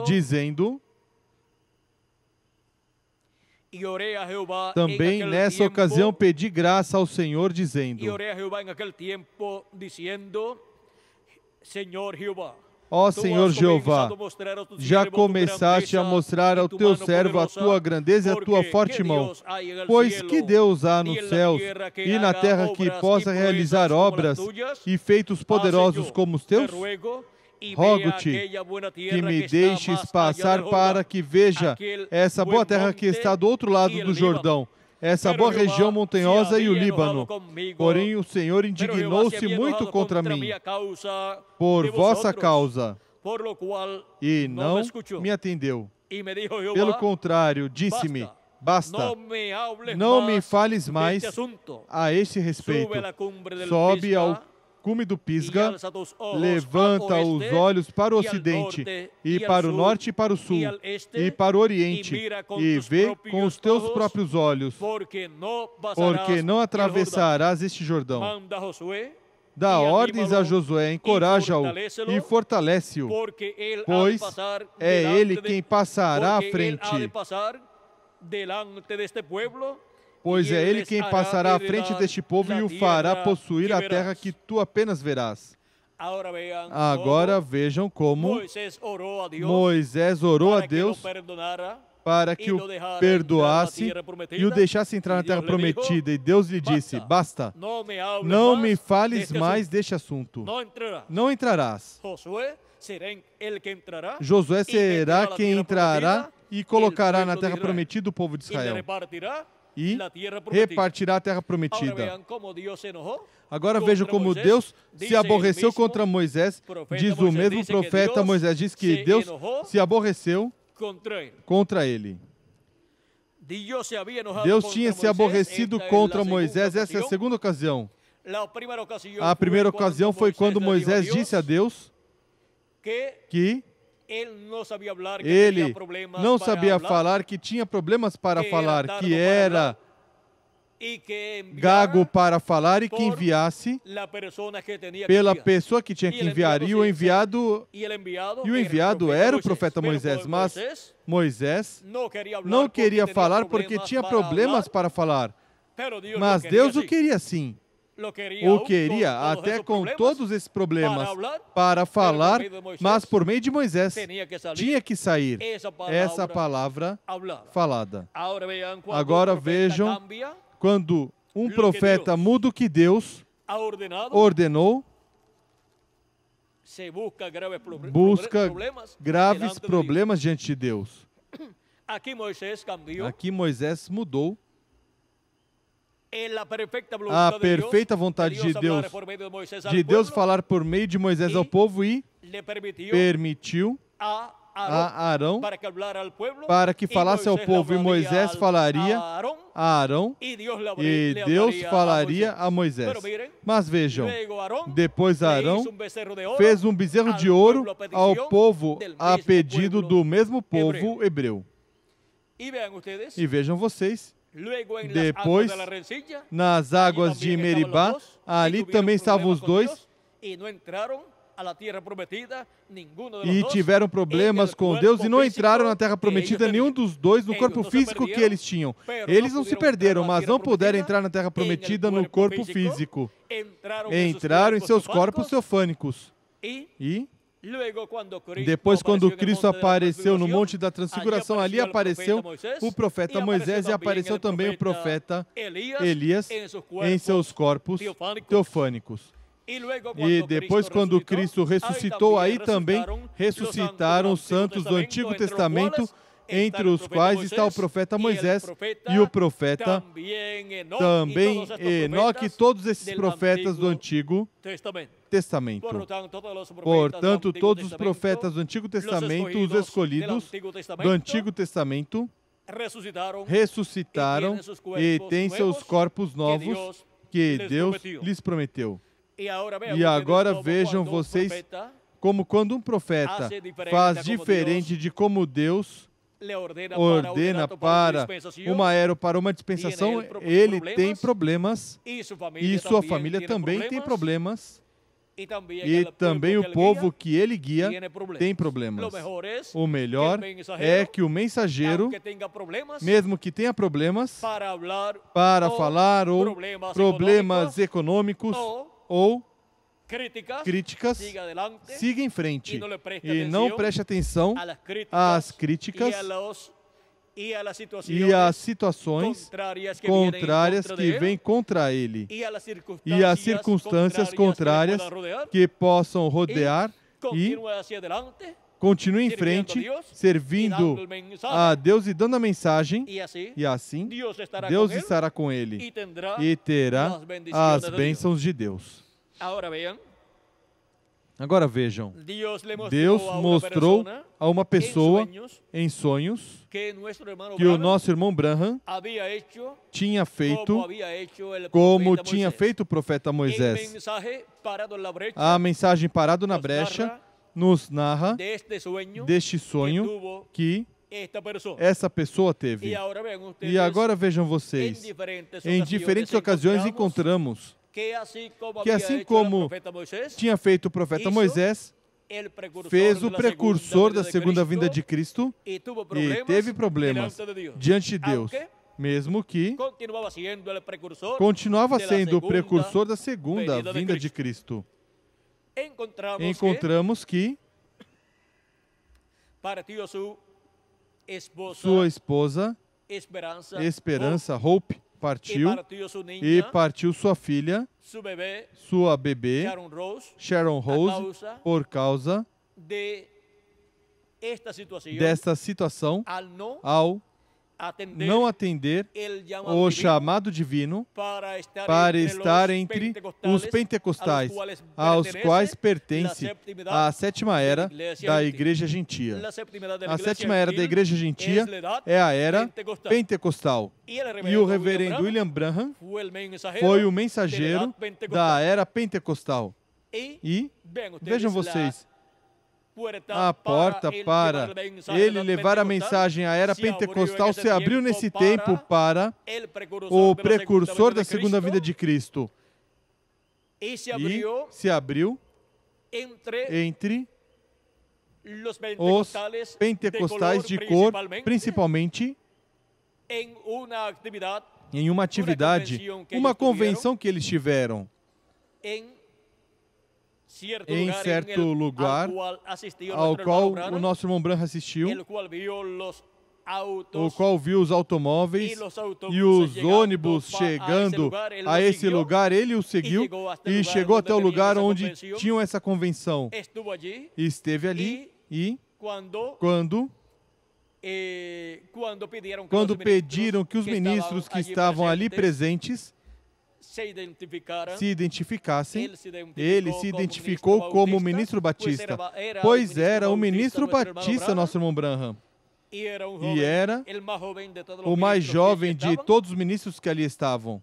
dizendo: Também nessa ocasião pedi graça ao Senhor, dizendo: Ó Senhor Jeová, já começaste a mostrar ao teu servo a tua grandeza e a tua forte mão. Pois que Deus há nos céus e na terra que possa realizar obras e feitos poderosos como os teus? Rogo-te que me deixes passar para que veja essa boa terra que está do outro lado do Jordão, essa boa região montanhosa e o Líbano. Porém o Senhor indignou-se muito contra mim por vossa causa, e não me atendeu. Pelo contrário, disse-me: Basta, não me fales mais a este respeito. Sobe ao cume do Pisga, levanta os olhos para o ocidente, e para o norte e para o sul, e para o oriente, e vê com os teus próprios olhos, porque não atravessarás este Jordão. Dá ordens a Josué, encoraja-o e fortalece-o, pois é ele quem passará à frente. pois é ele quem passará à frente deste povo e o fará possuir a terra que tu apenas verás. Agora vejam como Moisés orou a Deus para que o perdoasse e o deixasse entrar na terra prometida. E Deus lhe disse, basta, não me fales mais deste assunto. Não entrarás. Josué será quem entrará e colocará na terra prometida o povo de Israel. E repartirá a terra prometida. Agora vejam como Deus se aborreceu contra Moisés. Diz o mesmo profeta Moisés, diz que Deus se aborreceu contra ele. Deus tinha se aborrecido contra Moisés. Essa é a segunda ocasião. A primeira ocasião foi quando Moisés disse a Deus que ele não sabia falar, que tinha problemas para falar, que era gago para falar e que enviasse pela pessoa que tinha que enviar. E o enviado era o profeta Moisés, mas Moisés não queria falar porque tinha problemas para falar. Mas Deus o queria sim. O queria até com todos esses problemas para falar, mas por meio de Moisés tinha que sair essa palavra falada. Agora vejam, quando um profeta muda o que Deus ordenou, busca graves problemas diante de Deus. Aqui Moisés mudou a perfeita vontade de Deus falar por meio de Moisés ao povo e permitiu a Arão para que falasse ao povo, e Moisés falaria a Arão e Deus falaria a Moisés. Mas vejam, depois Arão fez um bezerro de ouro ao povo a pedido do mesmo povo hebreu. E vejam vocês, depois, nas águas de Meribá, ali também estavam os dois e tiveram problemas com Deus e não entraram na terra prometida, nenhum dos dois, no corpo físico que eles tinham. Eles não se perderam, mas não puderam entrar na terra prometida no corpo físico. Entraram em seus corpos teofânicos. E depois, quando Cristo apareceu no Monte da Transfiguração, ali apareceu o profeta Moisés e apareceu também o profeta Elias em seus corpos teofânicos. E depois, quando Cristo ressuscitou, aí também ressuscitaram os santos do Antigo Testamento, entre os quais está o profeta Moisés e o profeta também Enoque, todos esses profetas do Antigo Testamento. Portanto, todos os profetas do Antigo Testamento, os escolhidos do Antigo Testamento, ressuscitaram e têm seus corpos novos que Deus lhes prometeu. E agora vejam vocês como quando um profeta faz diferente de como Deus ordena para uma era ou para uma dispensação, ele tem problemas e sua família também tem problemas. E também o povo que ele guia tem problemas. O melhor é que o mensageiro, mesmo que tenha problemas para falar ou problemas econômicos ou críticas, siga em frente e não preste atenção às críticas e às situações contrárias que vêm contra ele e às circunstâncias contrárias que possam rodear, e continue em frente, servindo a Deus e dando a mensagem, e assim Deus estará com ele e terá as bênçãos de Deus. Agora vejam, Deus mostrou a uma pessoa em sonhos que o nosso irmão Branham tinha feito como tinha feito o profeta Moisés. A mensagem Parado na Brecha nos narra deste sonho que essa pessoa teve. E agora vejam vocês, em diferentes ocasiões encontramos que assim como tinha feito o profeta Moisés, fez o precursor da segunda vinda de Cristo e teve problemas diante de Deus. mesmo que continuava sendo o precursor da segunda vinda de Cristo. Encontramos que sua esposa, Esperança, Hope, partiu e partiu sua filha, sua bebê, Sharon Rose, por causa desta situação, ao não atender o chamado divino para estar entre os pentecostais, aos quais pertence a sétima era da Igreja Gentia. A sétima era da Igreja Gentia é a era pentecostal. E o reverendo William Branham foi o mensageiro da era pentecostal. E, vejam vocês, a porta para ele levar a mensagem à era pentecostal se abriu nesse tempo para o precursor da segunda vinda de Cristo. E se abriu entre os pentecostais de cor, principalmente em uma atividade, uma convenção que eles tiveram em certo lugar, ao qual o nosso irmão Branham assistiu, o qual viu os automóveis e os ônibus chegando a esse lugar. Ele o seguiu e chegou até o lugar onde tinham essa convenção. Esteve ali e quando pediram que os ministros que estavam ali presentes se identificassem, ele se identificou como ministro Batista, pois era o ministro Batista, nosso irmão Branham. E era o mais jovem de todos os ministros que ali estavam.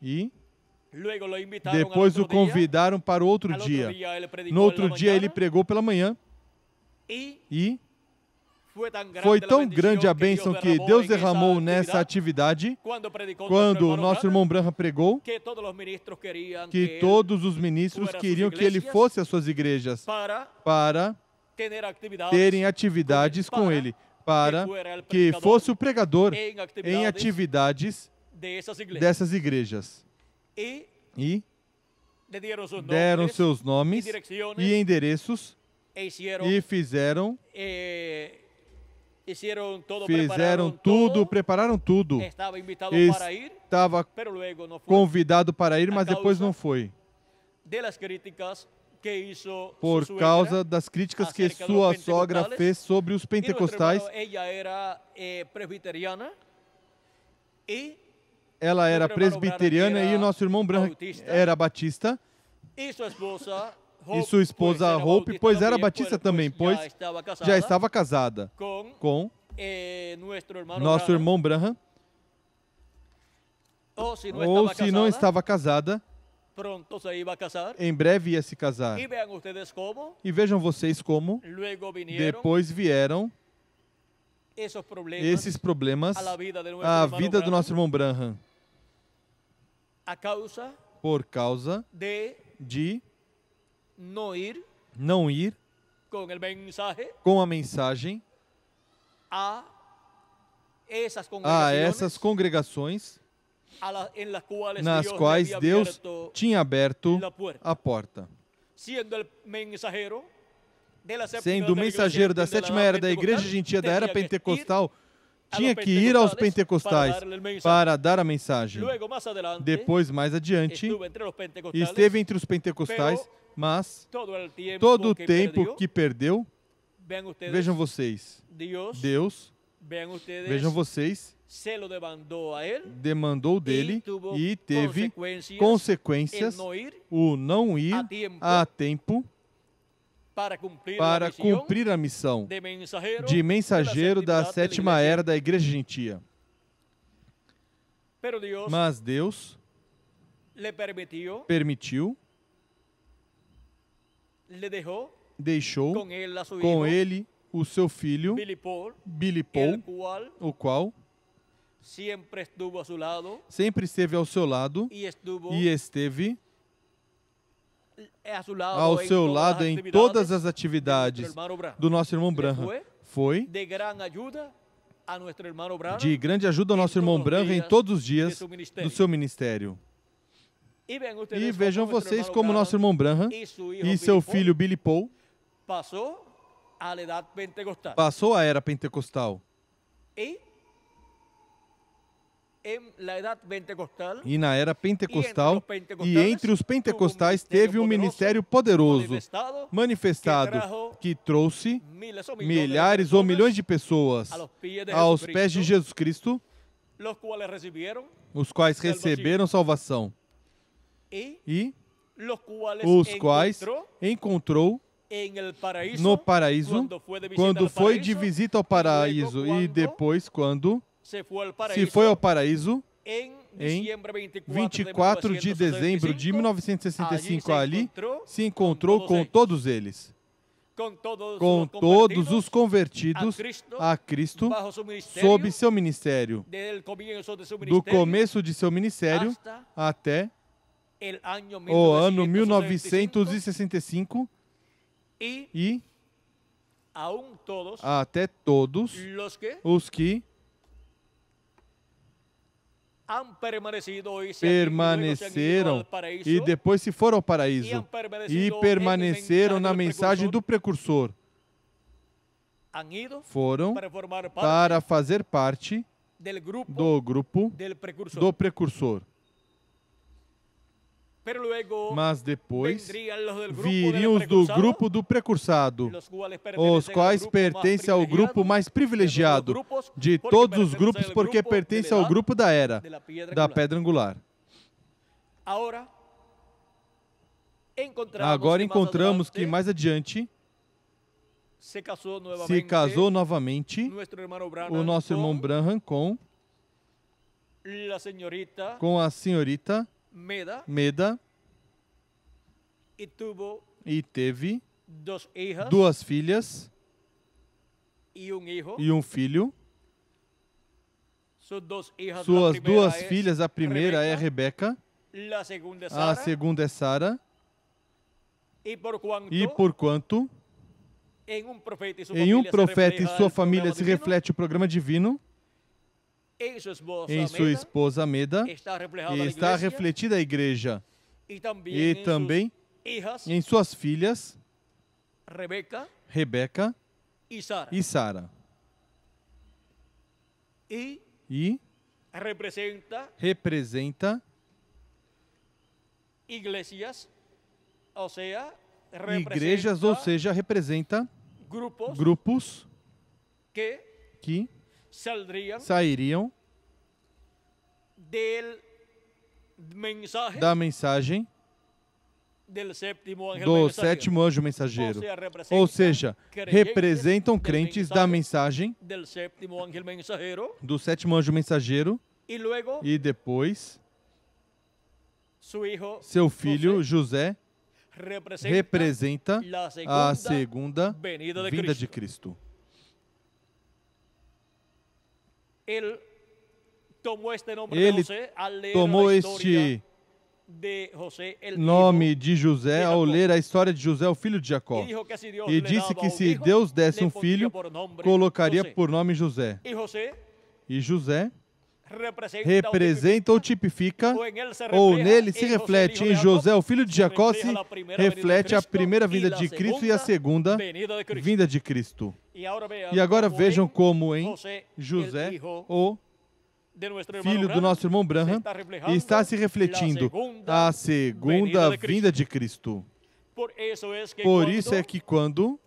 E depois o convidaram para o outro dia. No outro dia ele pregou pela manhã. E foi tão grande a bênção que Deus derramou nessa atividade, quando o nosso irmão Branham pregou, que todos os ministros queriam que ele fosse às suas igrejas para terem atividades com ele, para que fosse o pregador em atividades dessas igrejas. E deram seus nomes e endereços e fizeram tudo, prepararam tudo. Estava convidado para ir, mas depois não foi. Por causa das críticas que sua sogra fez sobre os pentecostais. Ela era presbiteriana e o nosso irmão Branham era batista. E sua esposa Hope, pois era batista também, pois já estava casada com nosso irmão Branham. Ou se não estava casada, em breve ia se casar. E vejam vocês como depois vieram esses problemas à vida do nosso irmão Branham, por causa de não ir com a mensagem a essas congregações nas quais Deus tinha aberto a porta. Sendo o mensageiro da sétima era da Igreja Gentia da era pentecostal, tinha que ir aos pentecostais para dar a mensagem. Depois, mais adiante, esteve entre os pentecostais, mas todo o tempo que perdeu, vejam vocês, Deus, vejam vocês, demandou dele e teve consequências o não ir a tempo para cumprir a missão de mensageiro da sétima era da Igreja Gentia. Mas Deus permitiu, deixou com ele o seu filho, Billy Paul, o qual sempre esteve ao seu lado e esteve ao seu lado em todas as atividades do nosso irmão Branham. Foi de grande ajuda ao nosso irmão Branham em todos os dias do seu ministério. E vejam vocês como nosso irmão Branham e seu filho Billy Paul passou a era pentecostal. E na era pentecostal, e entre os pentecostais, teve um ministério poderoso, manifestado, que trouxe milhares ou milhões de pessoas aos pés de Jesus Cristo, os quais receberam salvação, e os quais encontrou no paraíso, quando foi de visita ao paraíso, e depois quando se foi ao paraíso, em 24 de dezembro de 1965, ali se encontrou com todos eles, com todos os convertidos a Cristo, sob seu ministério, do começo de seu ministério até o ano 1965, e até todos os que permaneceram e depois se foram ao paraíso e permaneceram na mensagem do precursor, foram para fazer parte do grupo do precursor. Mas depois viriam os do grupo do precursado, os quais pertencem ao grupo mais privilegiado de todos os grupos, porque pertencem ao grupo da era, da pedra angular. Agora encontramos que mais adiante se casou novamente o nosso irmão Branham com a senhorita Meda, e teve duas filhas e um filho. Suas duas filhas, a primeira é Rebeca, a segunda é Sara, e porquanto em um profeta e sua família se reflete o programa divino, em sua esposa Meda está refletida a igreja, e também em suas filhas Rebeca e Sara. E representa igrejas, ou seja, representa grupos que sairiam da mensagem do sétimo anjo mensageiro. Ou seja, representam crentes da mensagem do sétimo anjo mensageiro, e depois seu filho José representa a segunda vinda de Cristo. Ele tomou este nome de José ao ler a história de José, o filho de Jacó, e disse que se Deus desse um filho, colocaria por nome José. E José representa ou tipifica, ou nele se reflete, em José, o filho de Jacó, se reflete a primeira vinda de Cristo e a segunda vinda de Cristo. E agora vejam como em José, o filho do nosso irmão Branham, está se refletindo a segunda vinda de Cristo. Por isso é que quando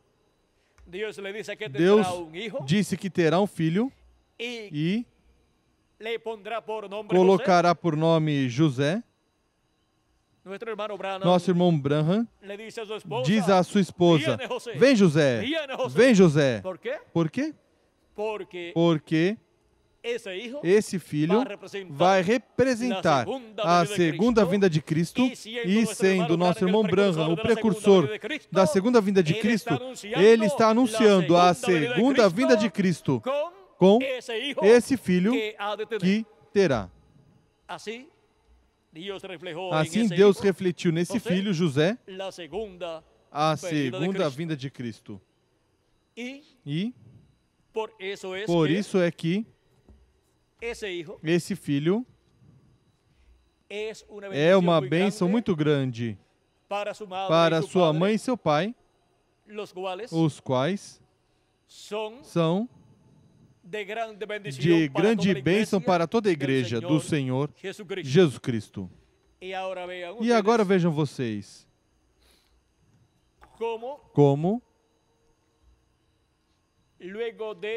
Deus disse que terá um filho e colocará por nome José, nosso irmão Branham diz à sua esposa: vem José, vem José. Por quê? Porque esse filho vai representar a segunda vinda de Cristo, e sendo nosso irmão Branham o precursor da segunda vinda de Cristo, ele está anunciando a segunda vinda de Cristo com esse filho que terá. Assim Deus refletiu nesse filho, José, a segunda vinda de Cristo. E Por isso é que esse filho é uma bênção muito grande para sua mãe e seu pai, os quais são de grande bênção para toda a igreja do Senhor Jesus Cristo. E agora vejam vocês como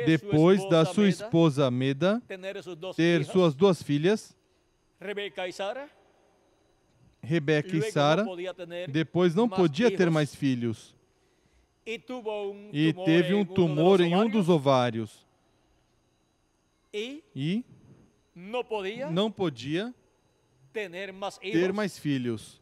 depois da sua esposa Meda ter suas duas filhas, Rebeca e Sara, depois não podia ter mais filhos e teve um tumor em um dos ovários e não podia ter mais filhos.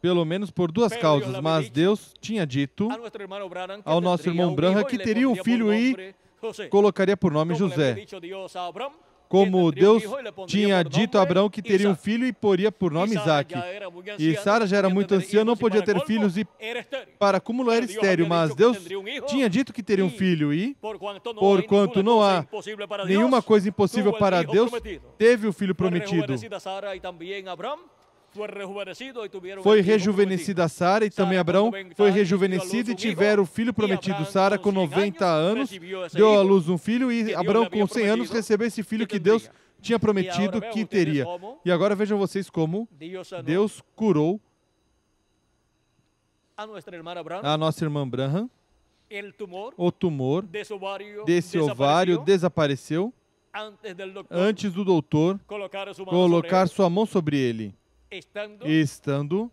Pelo menos por duas causas, mas Deus tinha dito ao nosso irmão Branham que teria um filho e colocaria por nome José. Como Deus tinha dito a Abraão que teria um filho e poria por nome Isaac. E Sara já era muito anciã, não podia ter filhos e para acúmulo era estéril, mas Deus tinha dito que teria um filho e, porquanto não há nenhuma coisa impossível para Deus, teve o filho prometido. Foi rejuvenescida Sara e também Abraão foi rejuvenescido e tiveram o filho prometido. Sara com 90 anos deu à luz um filho e Abraão com 100 anos recebeu esse filho que Deus tinha prometido que teria. E agora vejam vocês como Deus curou a nossa irmã Branham. O tumor desse ovário desapareceu antes do doutor colocar sua mão sobre ele. Estando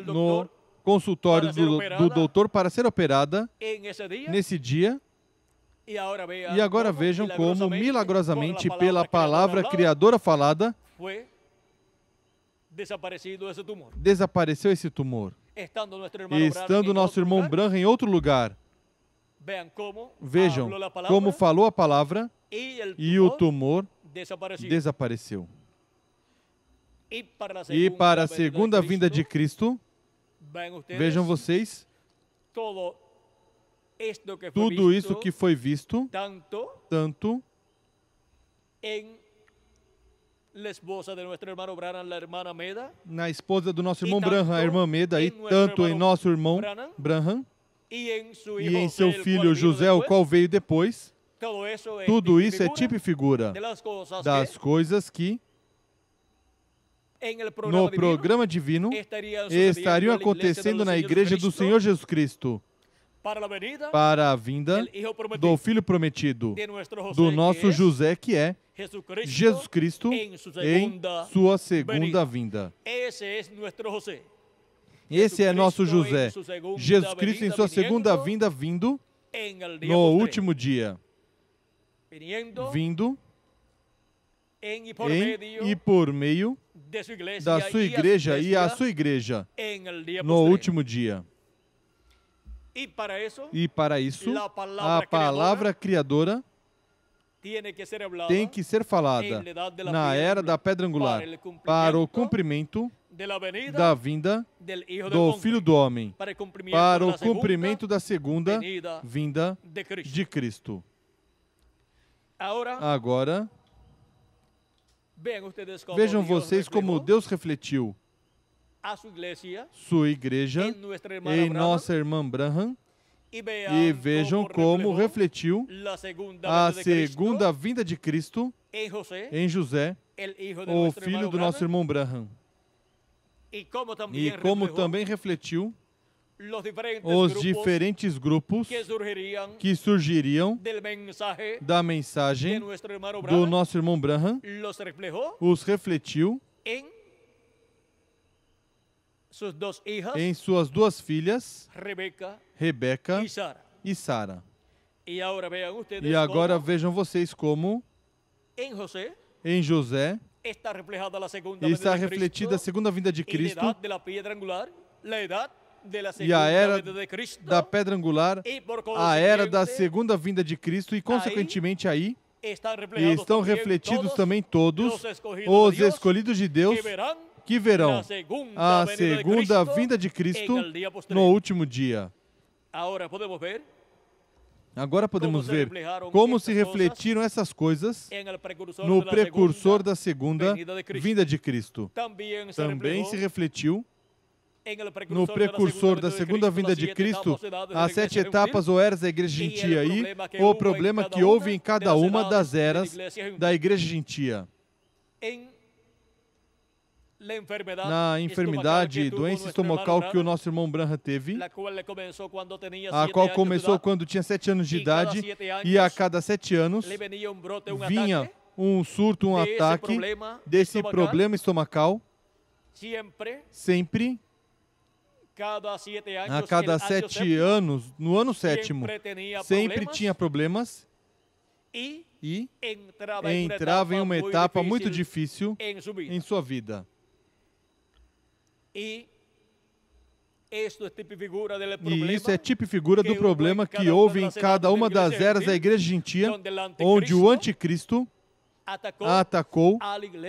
no consultório do doutor para ser operada nesse dia. E agora vejam como milagrosamente pela palavra criadora falada desapareceu esse tumor. Estando nosso irmão Branham em outro lugar. Vejam como falou a palavra e o tumor desapareceu. E para a segunda vinda de Cristo, vejam vocês, tudo isso que foi visto, tanto na esposa do nosso irmão Branham, a irmã Meda, e tanto em nosso irmão Branham, e em seu filho José, o qual veio depois. Tudo isso é tipo e figura das coisas que no programa divino estariam acontecendo na igreja do Senhor Jesus Cristo para a vinda do Filho prometido, do nosso José, que é Jesus Cristo em sua segunda vinda. Esse é nosso José, Jesus Cristo em sua segunda vinda, vindo no último dia. Vindo em e por meio da sua igreja e a sua igreja no último dia. E para isso, a palavra criadora tem que ser falada na era da pedra angular para o cumprimento da vinda do Filho do Homem, para o cumprimento da segunda vinda de Cristo. Agora, vejam vocês como Deus refletiu sua igreja em nossa irmã Branham e vejam como refletiu a segunda vinda de Cristo em José, o filho do nosso irmão Branham. E como também refletiu os diferentes grupos que surgiriam da mensagem do nosso irmão Branham, os refletiu em suas duas filhas, Rebeca e Sara. E agora vejam vocês como em José está refletida a segunda vinda de Cristo e a era da pedra angular, a era da segunda vinda de Cristo e, consequentemente, aí, E estão refletidos também todos os escolhidos de Deus que verão a segunda vinda de Cristo no último dia. Agora podemos ver como se refletiram essas coisas no precursor da segunda vinda de Cristo. Também se refletiu no precursor da segunda vinda de Cristo as 7 etapas ou eras da igreja gentia e o problema que houve em cada uma das eras da igreja gentia. Na enfermidade e doença estomacal que o nosso irmão Branham teve, a qual começou quando tinha 7 anos de idade, e a cada 7 anos vinha um surto, um ataque desse problema estomacal, sempre, a cada 7 anos, no ano 7º, sempre tinha problemas e entrava em uma etapa muito difícil em sua vida. E isso é tipo e figura do problema que houve em cada uma das eras da igreja gentia, onde o anticristo atacou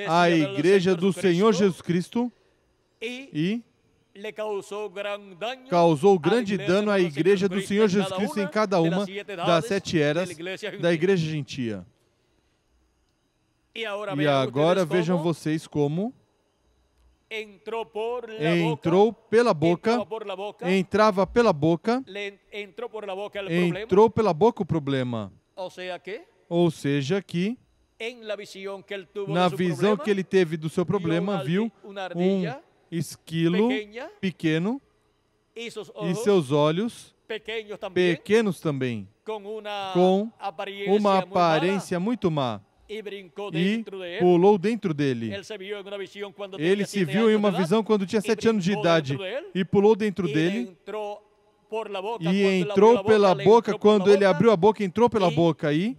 a igreja do Senhor Jesus Cristo e causou grande dano à igreja do Senhor Jesus Cristo em cada uma das 7 eras da igreja gentia. E agora vejam vocês como entrou pela boca, entrava pela boca, entrou pela boca o problema. Ou seja que, na visão que ele teve do seu problema, viu um esquilo pequeno e seus olhos pequenos também, com uma aparência muito má. E pulou dentro dele. Ele se viu em uma visão quando tinha 7 anos de idade e pulou dentro dele e entrou pela boca. Quando ele abriu a boca, entrou pela boca e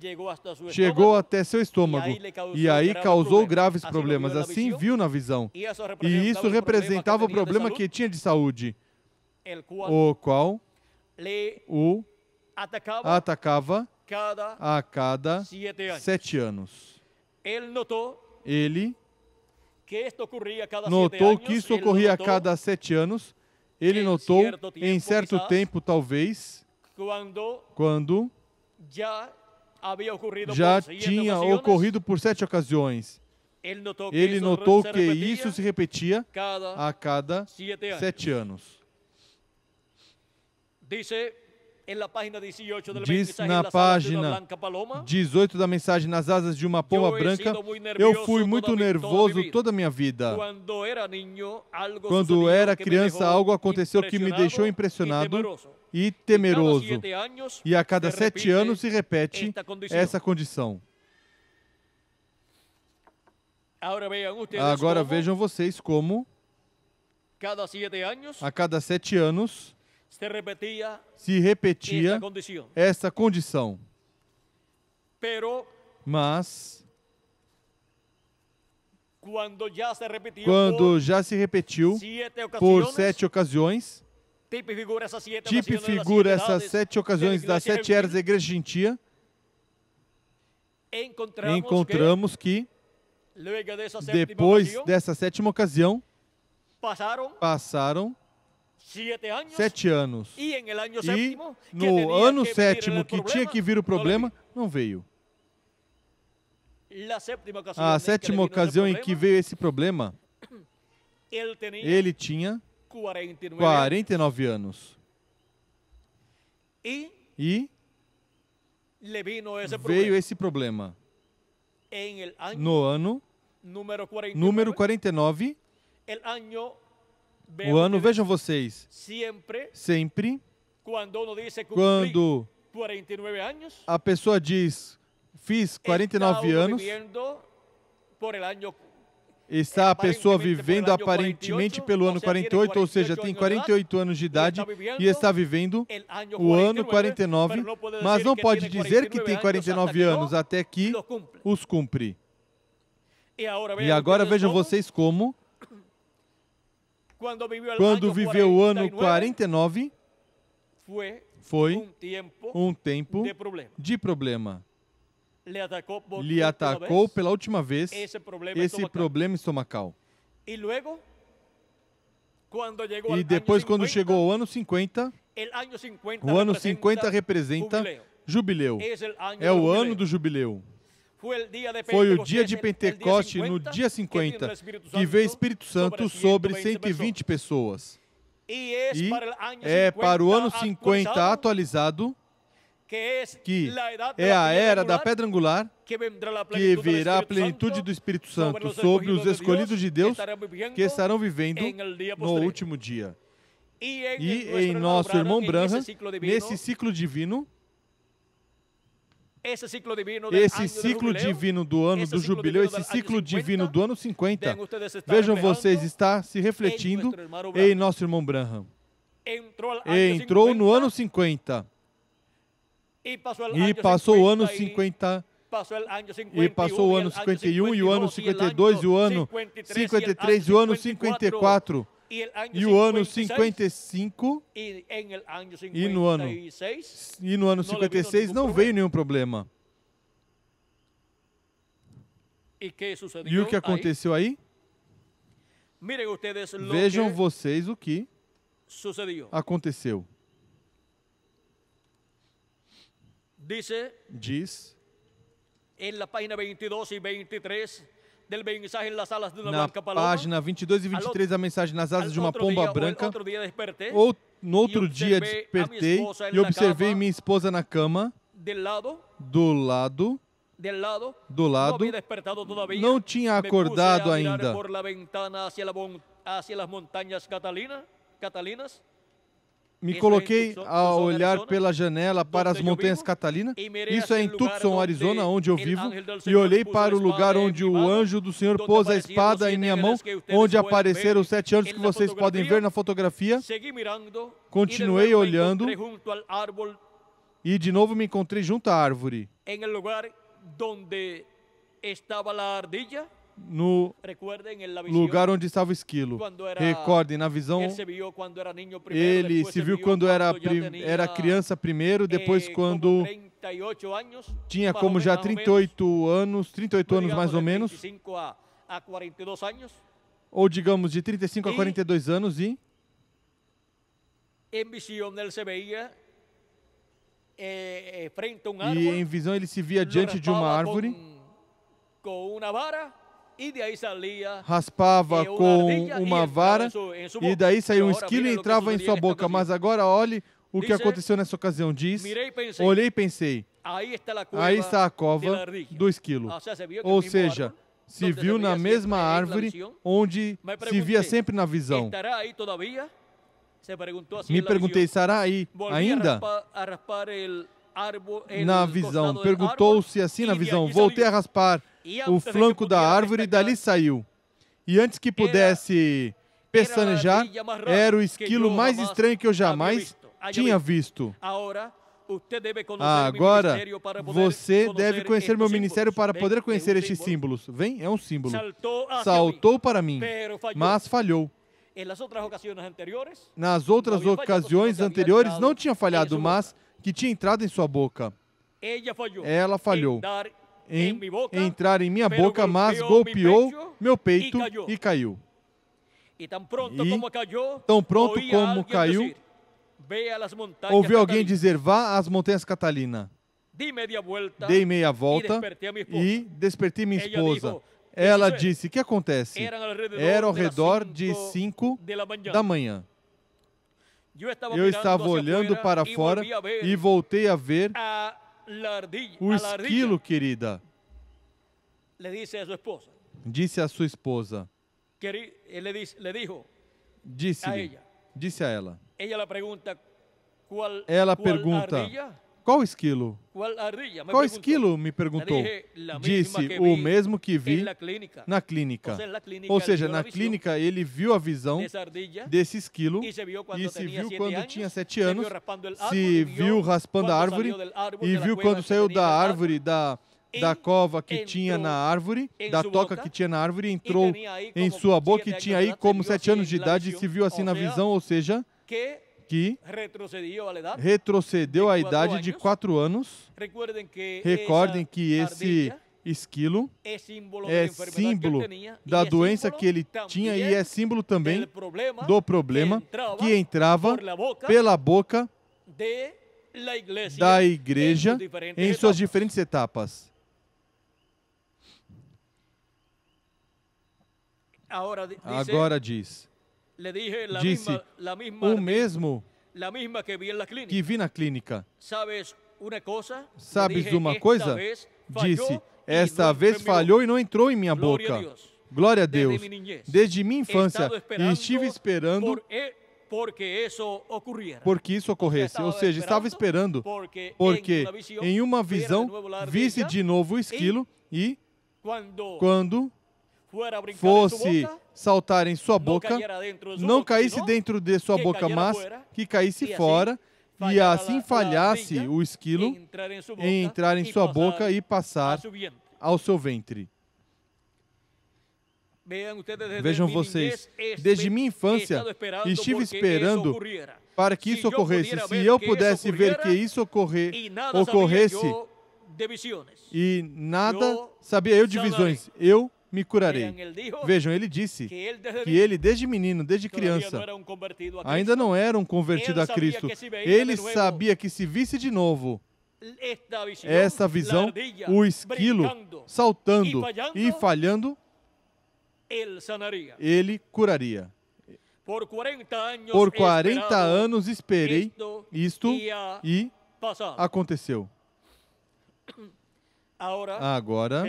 chegou até seu estômago. E aí causou graves problemas. Assim viu na visão. E isso representava o problema que tinha de saúde, o qual o atacava a cada 7 anos. Ele notou que isso ocorria a cada 7 anos. Ele notou em certo tempo, talvez, quando já tinha ocorrido por 7 ocasiões. Ele notou que isso se repetia a cada 7 anos. Diz na página 18 da mensagem, nas asas de uma pomba branca, eu fui muito nervoso toda a minha vida. Quando era criança, algo aconteceu que me deixou impressionado e temeroso. E a cada 7 anos se repete essa condição. Agora vejam vocês como a cada 7 anos se repetia essa condição. Mas, quando já se repetiu por 7 ocasiões, tipifica essas 7 ocasiões das 7 eras da igreja gentia, encontramos que, depois dessa 7ª ocasião, passaram 7 anos. E no ano 7º, que tinha que vir o problema, não veio. A 7ª ocasião em que veio esse problema, ele tinha 49 anos. E veio esse problema. No ano número 49, o ano, vejam vocês, sempre, quando a pessoa diz, fiz 49 anos, está a pessoa vivendo aparentemente pelo ano 48, ou seja, tem 48 anos de idade e está vivendo o ano 49, mas não pode dizer que tem 49 anos até que os cumpre. E agora vejam vocês como, quando viveu o ano 49, foi um tempo de problema. lhe atacou pela última vez esse problema estomacal. E depois, quando chegou o ano 50, o ano 50 representa jubileu. É o ano do jubileu. Foi o dia de Pentecoste, no dia 50, que veio o Espírito Santo sobre 120 pessoas. E é para o ano 50 atualizado, que é a era da pedra angular, que virá a plenitude do Espírito Santo sobre os escolhidos de Deus que estarão vivendo no último dia. E em nosso irmão Branham, nesse ciclo divino, esse ciclo divino do ano do jubileu, esse ciclo divino do ano 50, vejam vocês, está se refletindo em nosso irmão Branham. Entrou no ano 50. E passou o ano 50, e passou o ano 51, e o ano 52, e o ano 53, e o ano 54, e o ano 55, e no ano 56 não veio nenhum problema. E o que aconteceu aí? Vejam vocês o que aconteceu. Diz na página 22 e 23 da mensagem nas asas de uma pomba branca. No outro dia despertei e observei minha esposa na cama, do lado, não tinha acordado ainda. Me coloquei a olhar pela janela para as montanhas Catalina. Isso é em Tucson, Arizona, onde eu vivo. E olhei para o lugar onde o anjo do Senhor pôs a espada em minha mão, onde apareceram os 7 anjos que vocês podem ver na fotografia. Continuei olhando e de novo me encontrei junto à árvore. No lugar onde estava o esquilo. Recordem, na visão, ele se viu quando era criança primeiro, depois quando tinha como já 38 anos mais ou menos, ou digamos de 35 a 42 anos, e em visão ele se via diante de uma árvore, raspava com uma vara, e daí saiu um esquilo e entrava em sua boca. Mas agora olhe o que aconteceu nessa ocasião. Diz, olhei e pensei, aí está a cova do esquilo. Ou seja, se viu na mesma árvore onde se via sempre na visão. Me perguntei, estará aí ainda? Na visão. Perguntou-se assim na visão. Voltei a raspar o flanco da árvore e dali saiu. E antes que pudesse pestanejar, era o esquilo mais estranho que eu jamais tinha visto. Agora, você deve conhecer meu ministério para poder conhecer estes símbolos. Vem? É um símbolo. Saltou para mim, mas falhou. Nas outras ocasiões anteriores não tinha falhado, mas que tinha entrado em sua boca. Ela falhou em entrar em minha boca, mas golpeou meu peito e caiu. E tão pronto como caiu, ouvi alguém dizer, vá às montanhas Catalina. Dei meia volta e despertei minha esposa. Ela disse, o que acontece? Era ao redor de 5 da manhã. Eu estava olhando para fora e voltei a ver o esquilo, querida. Disse a sua esposa. Disse a ela. Ela pergunta, qual esquilo? Qual esquilo? Me perguntou. Disse, o mesmo que vi na clínica. Ou seja, na clínica ele viu a visão desse esquilo e se viu quando tinha 7 anos, se viu raspando a árvore e viu quando saiu da árvore, da cova que tinha na árvore, da toca que tinha na árvore, entrou em sua boca e tinha aí como 7 anos de idade e se viu assim na visão, ou seja, que retrocedeu à idade de 4 anos. Recordem que esse esquilo é símbolo da doença que ele tinha e é símbolo também do problema que entrava pela boca da igreja em suas diferentes etapas. Agora disse o mesmo que vi na clínica. Sabes uma coisa? Disse, esta vez falhou e não entrou em minha boca. Glória a Deus. Desde minha infância estive esperando porque isso ocorresse. Ou seja, estava esperando porque em uma visão visse de novo o esquilo e quando fosse saltar em sua boca, não caísse dentro de sua boca, mas que caísse fora e assim falhasse o esquilo em entrar em sua boca e passar ao seu ventre. Vejam vocês, desde minha infância estive esperando para que isso ocorresse. Se eu pudesse ver que isso ocorresse e nada sabia eu de visões, eu me curarei. Vejam, ele disse que ele desde menino, desde criança, ainda não era um convertido a Cristo. Ele sabia que se visse de novo essa visão, o esquilo saltando e falhando, ele curaria. Por 40 anos esperei isto e aconteceu. Agora,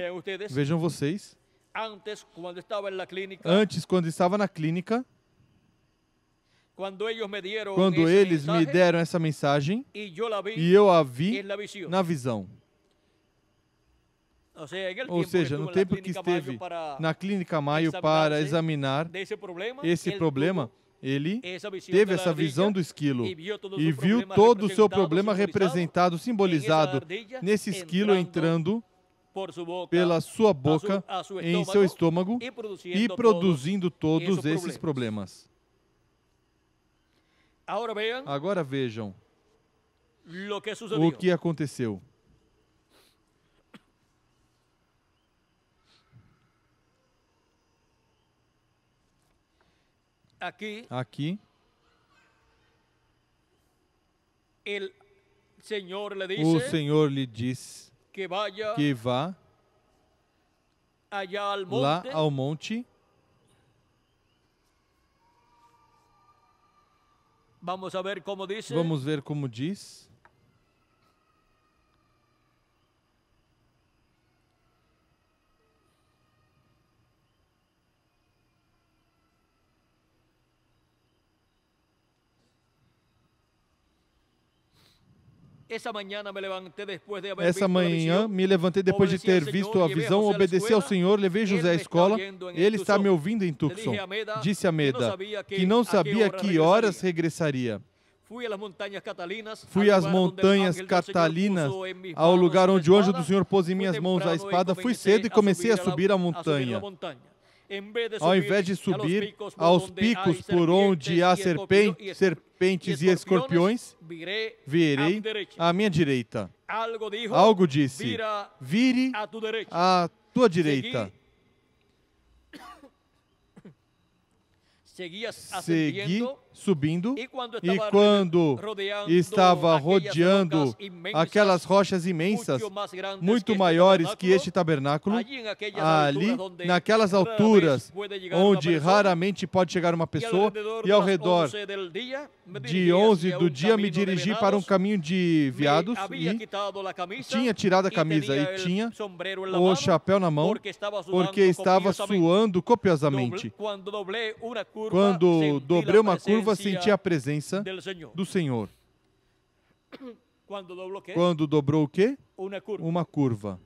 vejam vocês, antes, quando estava na clínica, quando eles me deram essa mensagem e eu a vi na visão. Ou seja, no tempo que esteve na Clínica Mayo para examinar esse problema, ele teve essa visão do esquilo e viu todo o seu problema representado, simbolizado nesse esquilo entrando pela sua boca em seu estômago e produzindo todos esses problemas. Agora vejam o que aconteceu. Aqui, o Senhor lhe diz que vá lá ao monte. Vamos ver como diz. Essa manhã me levantei depois de ter visto a visão, obedeci ao Senhor, levei José à escola. Ele está me ouvindo em Tucson. Disse a Meda que não sabia que horas regressaria. Fui às montanhas Catalinas, ao lugar onde o anjo do Senhor pôs em minhas mãos a espada. Fui cedo e comecei a subir a montanha. Ao invés de subir aos picos por onde há serpentes e escorpiões, virei à minha direita. Algo disse, vire à tua direita. Segui subindo e quando estava rodeando aquelas rochas imensas, muito maiores que este tabernáculo, ali, naquelas alturas, onde raramente pode chegar uma pessoa, e ao redor de 11 do dia me dirigi para um caminho de veados e tinha tirado a camisa e tinha o chapéu na mão, porque estava suando copiosamente. Quando dobrei uma curva, senti a presença do Senhor. Quando dobrou o quê? Uma curva.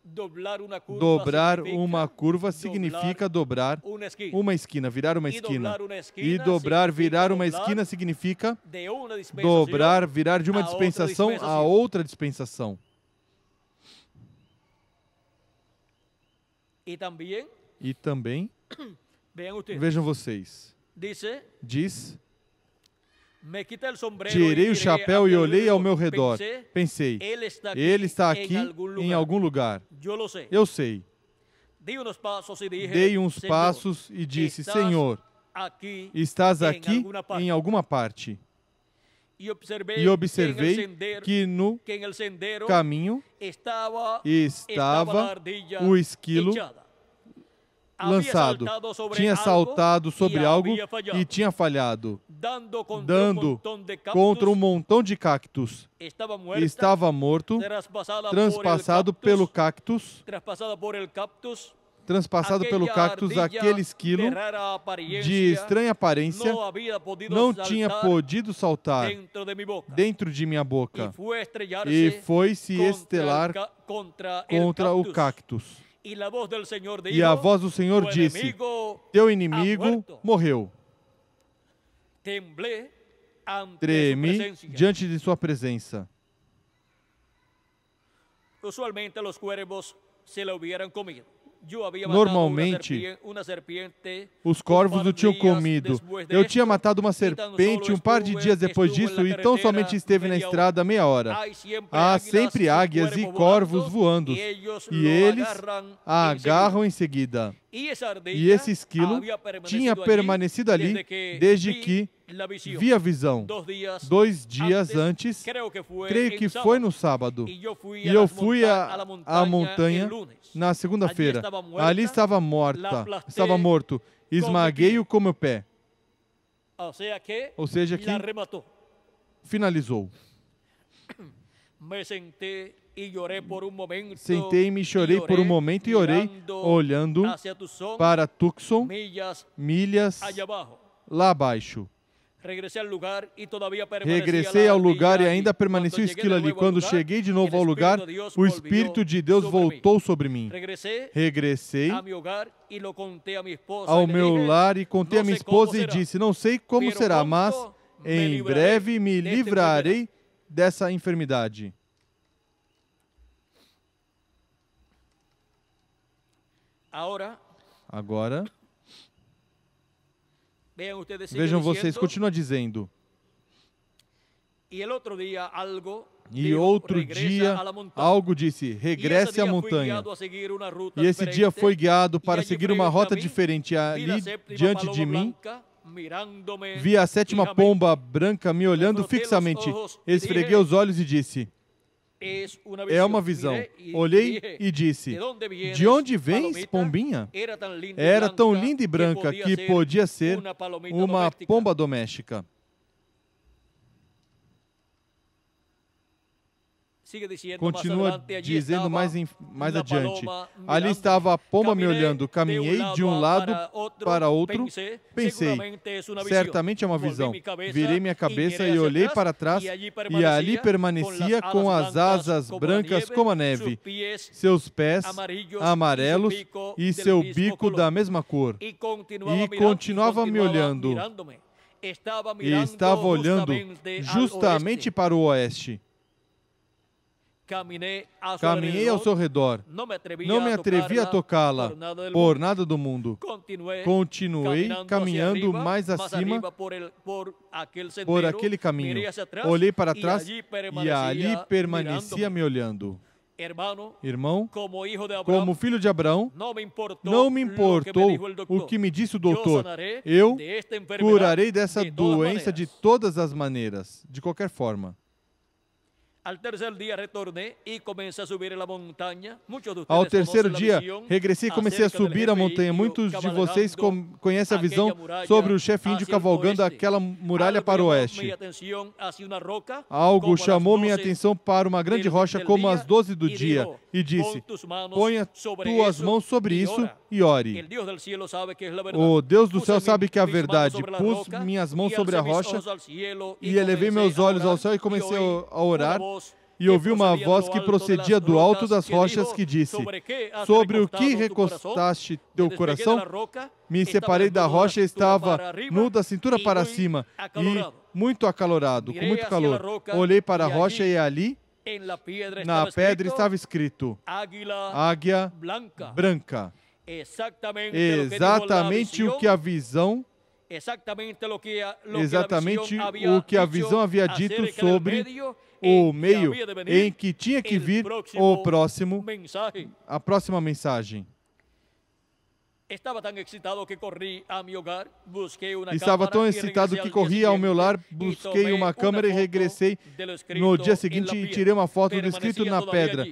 Dobrar uma curva significa dobrar uma esquina, virar uma esquina. E dobrar, virar uma esquina significa dobrar, virar de uma dispensação a outra dispensação. E também, vejam vocês, diz, Tirei o chapéu e olhei ao meu redor. Pensei, ele está aqui em algum lugar. Eu sei. Dei uns passos e disse, Senhor, estás aqui em alguma parte. E observei que no caminho estava o esquilo lançado. Tinha saltado sobre algo e tinha falhado, dando contra um montão de cactos. Estava morto, transpassado pelo cactus, aquele esquilo de estranha aparência não tinha podido saltar dentro de minha boca e foi se estelar contra o cactus. E a voz do Senhor disse, teu inimigo morreu. Tremi diante de sua presença. Normalmente, os corvos o tinham comido. Eu tinha matado uma serpente um par de dias depois disso e tão somente esteve na estrada meia hora. Há sempre águias e corvos voando, e eles a agarram em seguida. E esse esquilo tinha permanecido ali desde que vi a visão. 2 dias antes, creio que foi no sábado, e eu fui à montanha na segunda-feira. Ali estava morto. Esmaguei-o com meu pé. Ou seja, que finalizou. Sentei-me e chorei por um momento e orei, olhando para Tucson, milhas lá abaixo. Regressei ao lugar e ainda permaneci o esquilo ali. Quando cheguei de novo ao lugar, o Espírito de Deus voltou sobre mim. Regressei ao meu lar e contei a minha esposa e disse, não sei como será, mas em breve me livrarei dessa enfermidade. Agora, vejam vocês, continua dizendo. E outro dia, algo disse, regresse à montanha. E esse dia foi guiado para seguir uma rota diferente. Ali, diante de mim, vi a 7ª pomba branca me olhando fixamente. Esfreguei os olhos e disse, é uma visão. Olhei e disse, de onde vens, pombinha? Era tão linda e branca que podia ser uma pomba doméstica. Continua dizendo mais adiante. Ali estava a pomba me olhando. Caminhei de um lado para outro. Pensei, certamente é uma visão. Virei minha cabeça e olhei para trás. E ali permanecia com as asas brancas como a neve, seus pés amarelos e seu bico da mesma cor. E continuava me olhando. E estava olhando justamente para o oeste. Caminhei ao seu redor. Não me atrevi a tocá-la por nada do mundo. Continuei caminhando mais acima por aquele caminho. Olhei para trás e ali permanecia me olhando. Irmão, como filho de Abraão, não me importou o que me disse o doutor. Eu curarei dessa doença de todas as maneiras, de qualquer forma. Ao terceiro dia, regressei e comecei a subir a montanha. Muitos de vocês conhecem a visão sobre o chefe índio cavalgando aquela muralha para o oeste. Algo chamou minha atenção para uma grande rocha como às 12 do dia e disse, ponha tuas mãos sobre isso e ore. O Deus do céu sabe que é a verdade. Pus minhas mãos sobre a rocha e elevei meus olhos ao céu e comecei a orar. E ouvi uma voz que procedia do alto das rochas que disse, sobre o que recostaste teu coração? Me separei da rocha e estava nu da cintura para cima e muito acalorado, com muito calor. Olhei para a rocha e ali, na pedra, estava escrito, Águia Branca. Exatamente o que a visão exatamente o que a visão havia dito sobre o meio em que tinha que vir a próxima mensagem. Estava tão excitado que corri ao meu lar, busquei uma câmera e regressei no dia seguinte e tirei uma foto do escrito na pedra.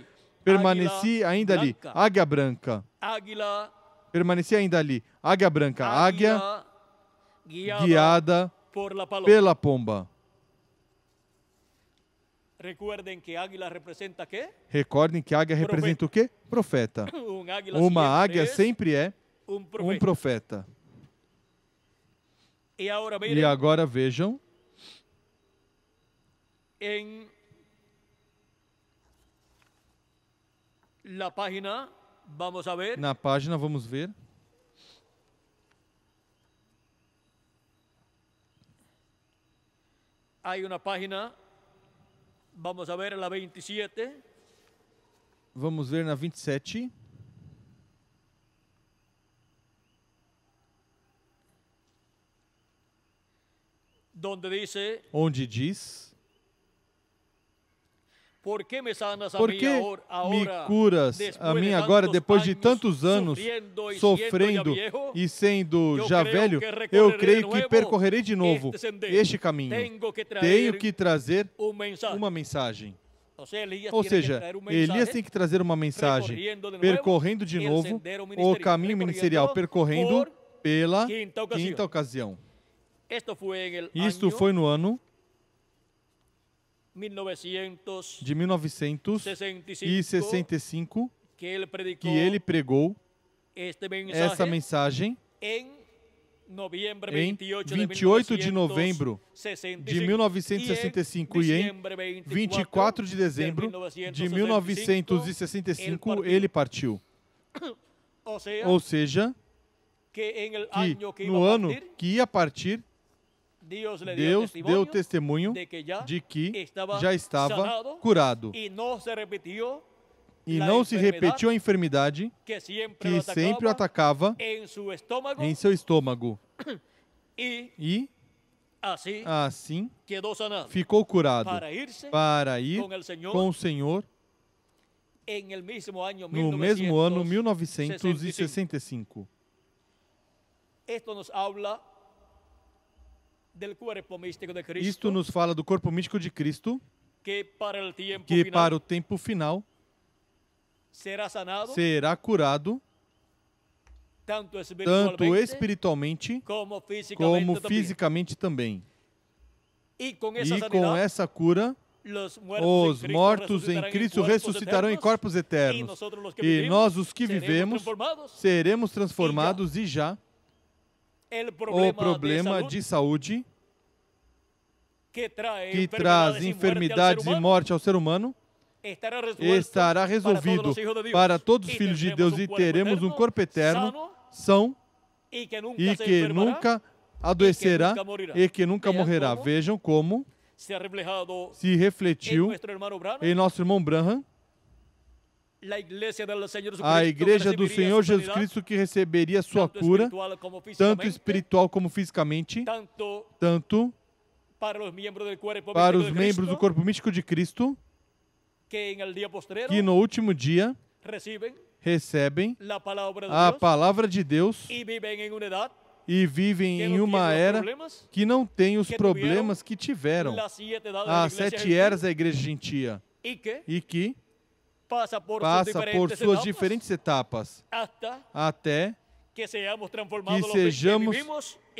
Permaneci ainda ali, águia branca. Permaneci ainda ali, águia branca, águia guiada pela pomba. Recordem que águia representa quê? Recordem que águia representa o quê? Profeta. Uma águia sempre é um profeta. E agora vejam. Na página, vamos ver. Há uma página, vamos a ver, la 27. Vamos ver na 27. Onde diz: Por que me curas a mim agora, depois de tantos anos sofrendo e sendo já velho? Eu creio que percorrerei de novo este caminho. Tenho que trazer uma mensagem. Ou seja, Elias tem que trazer uma mensagem, percorrendo de novo o caminho ministerial, percorrendo pela quinta ocasião. Isto foi no ano de 1965 que ele pregou essa mensagem em 28 de novembro de 1965 e em 24 de dezembro de 1965 ele partiu. Ou seja, que no ano que ia partir, Deus deu testemunho de que já estava curado. E não se repetiu a enfermidade que sempre o atacava em seu estômago. E assim ficou curado para ir com o Senhor no mesmo ano 1965. Isto nos fala do corpo místico de Cristo, que para o tempo final será curado tanto espiritualmente como fisicamente também. E com essa cura, os mortos em Cristo ressuscitarão em corpos eternos. E nós, os que vivemos, seremos transformados e já o problema de saúde que traz enfermidades e morte ao ser humano estará resolvido para todos os filhos de Deus e teremos um corpo eterno, são e que nunca adoecerá e que nunca morrerá. Vejam como se refletiu em nosso irmão Branham, a igreja do Senhor Jesus Cristo que receberia sua cura, tanto espiritual como fisicamente, tanto para os membros do corpo místico de Cristo, que no último dia recebem a palavra de Deus e vivem em uma era que não tem os problemas que tiveram as 7 eras da igreja gentia e que passa por suas diferentes etapas até que sejamos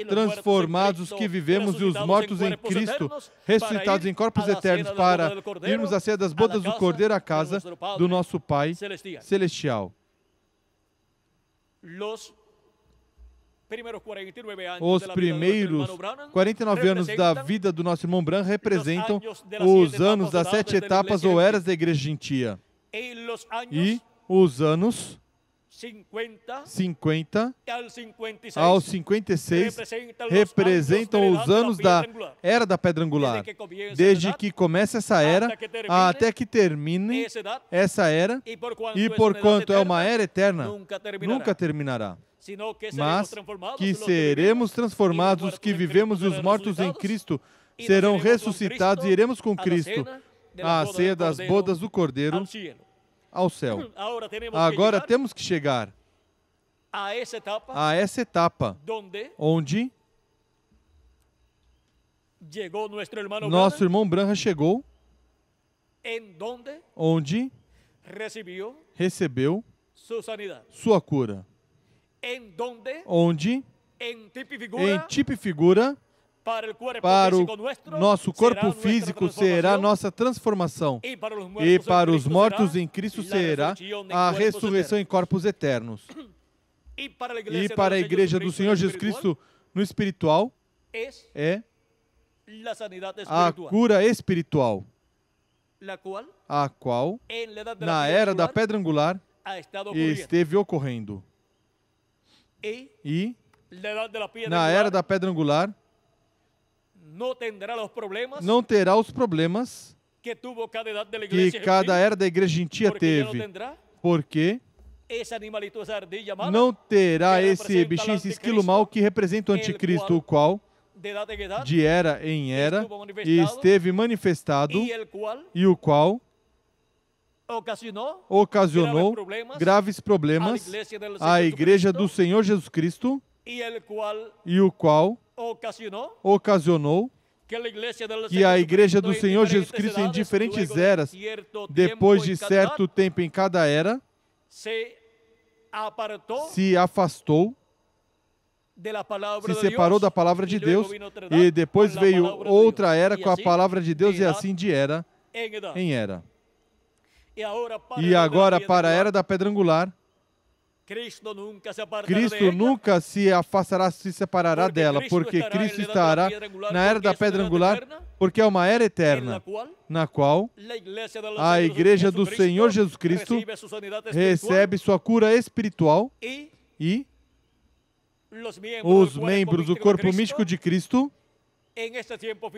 transformados, que vivemos e os mortos em Cristo, ressuscitados em corpos eternos, para irmos à ceia das bodas do Cordeiro, à casa do nosso Pai Celestial. Os primeiros 49 anos da vida do nosso irmão Branham representam os anos das 7 etapas ou eras da igreja gentia. E os anos 50 aos 56 representam os anos da era da pedra angular. Desde que começa essa era até que termine essa era, e porquanto é uma era eterna, nunca terminará. mas que seremos transformados, os que vivemos e os mortos em Cristo serão ressuscitados e iremos com Cristo à ceia das bodas do Cordeiro ao céu. Agora temos que chegar a essa etapa onde nosso irmão Branham chegou, onde recebeu sua cura, onde em tipo e figura para o nosso corpo físico será nossa transformação e para os mortos em Cristo será a ressurreição em corpos eternos. E para a igreja do Senhor Jesus Cristo no espiritual é a cura espiritual, a qual na era da pedra angular esteve ocorrendo. E na era da pedra angular não terá os problemas que cada era da igreja gentia teve, porque não terá esse bichinho, esse esquilo mau que representa o anticristo, o qual de era em era esteve manifestado e o qual ocasionou graves problemas à igreja do Senhor Jesus Cristo e o qual ocasionou que a igreja do Senhor Jesus Cristo em diferentes eras, depois de certo tempo em cada era, se afastou, se separou da palavra de Deus e depois veio outra era com a palavra de Deus e assim de era em era. E agora para a era da pedra angular, Cristo nunca se afastará, se separará dela, porque Cristo estará na era da pedra angular, porque é uma era eterna, na qual a igreja do Senhor Jesus Cristo recebe sua cura espiritual e os membros do corpo místico de Cristo,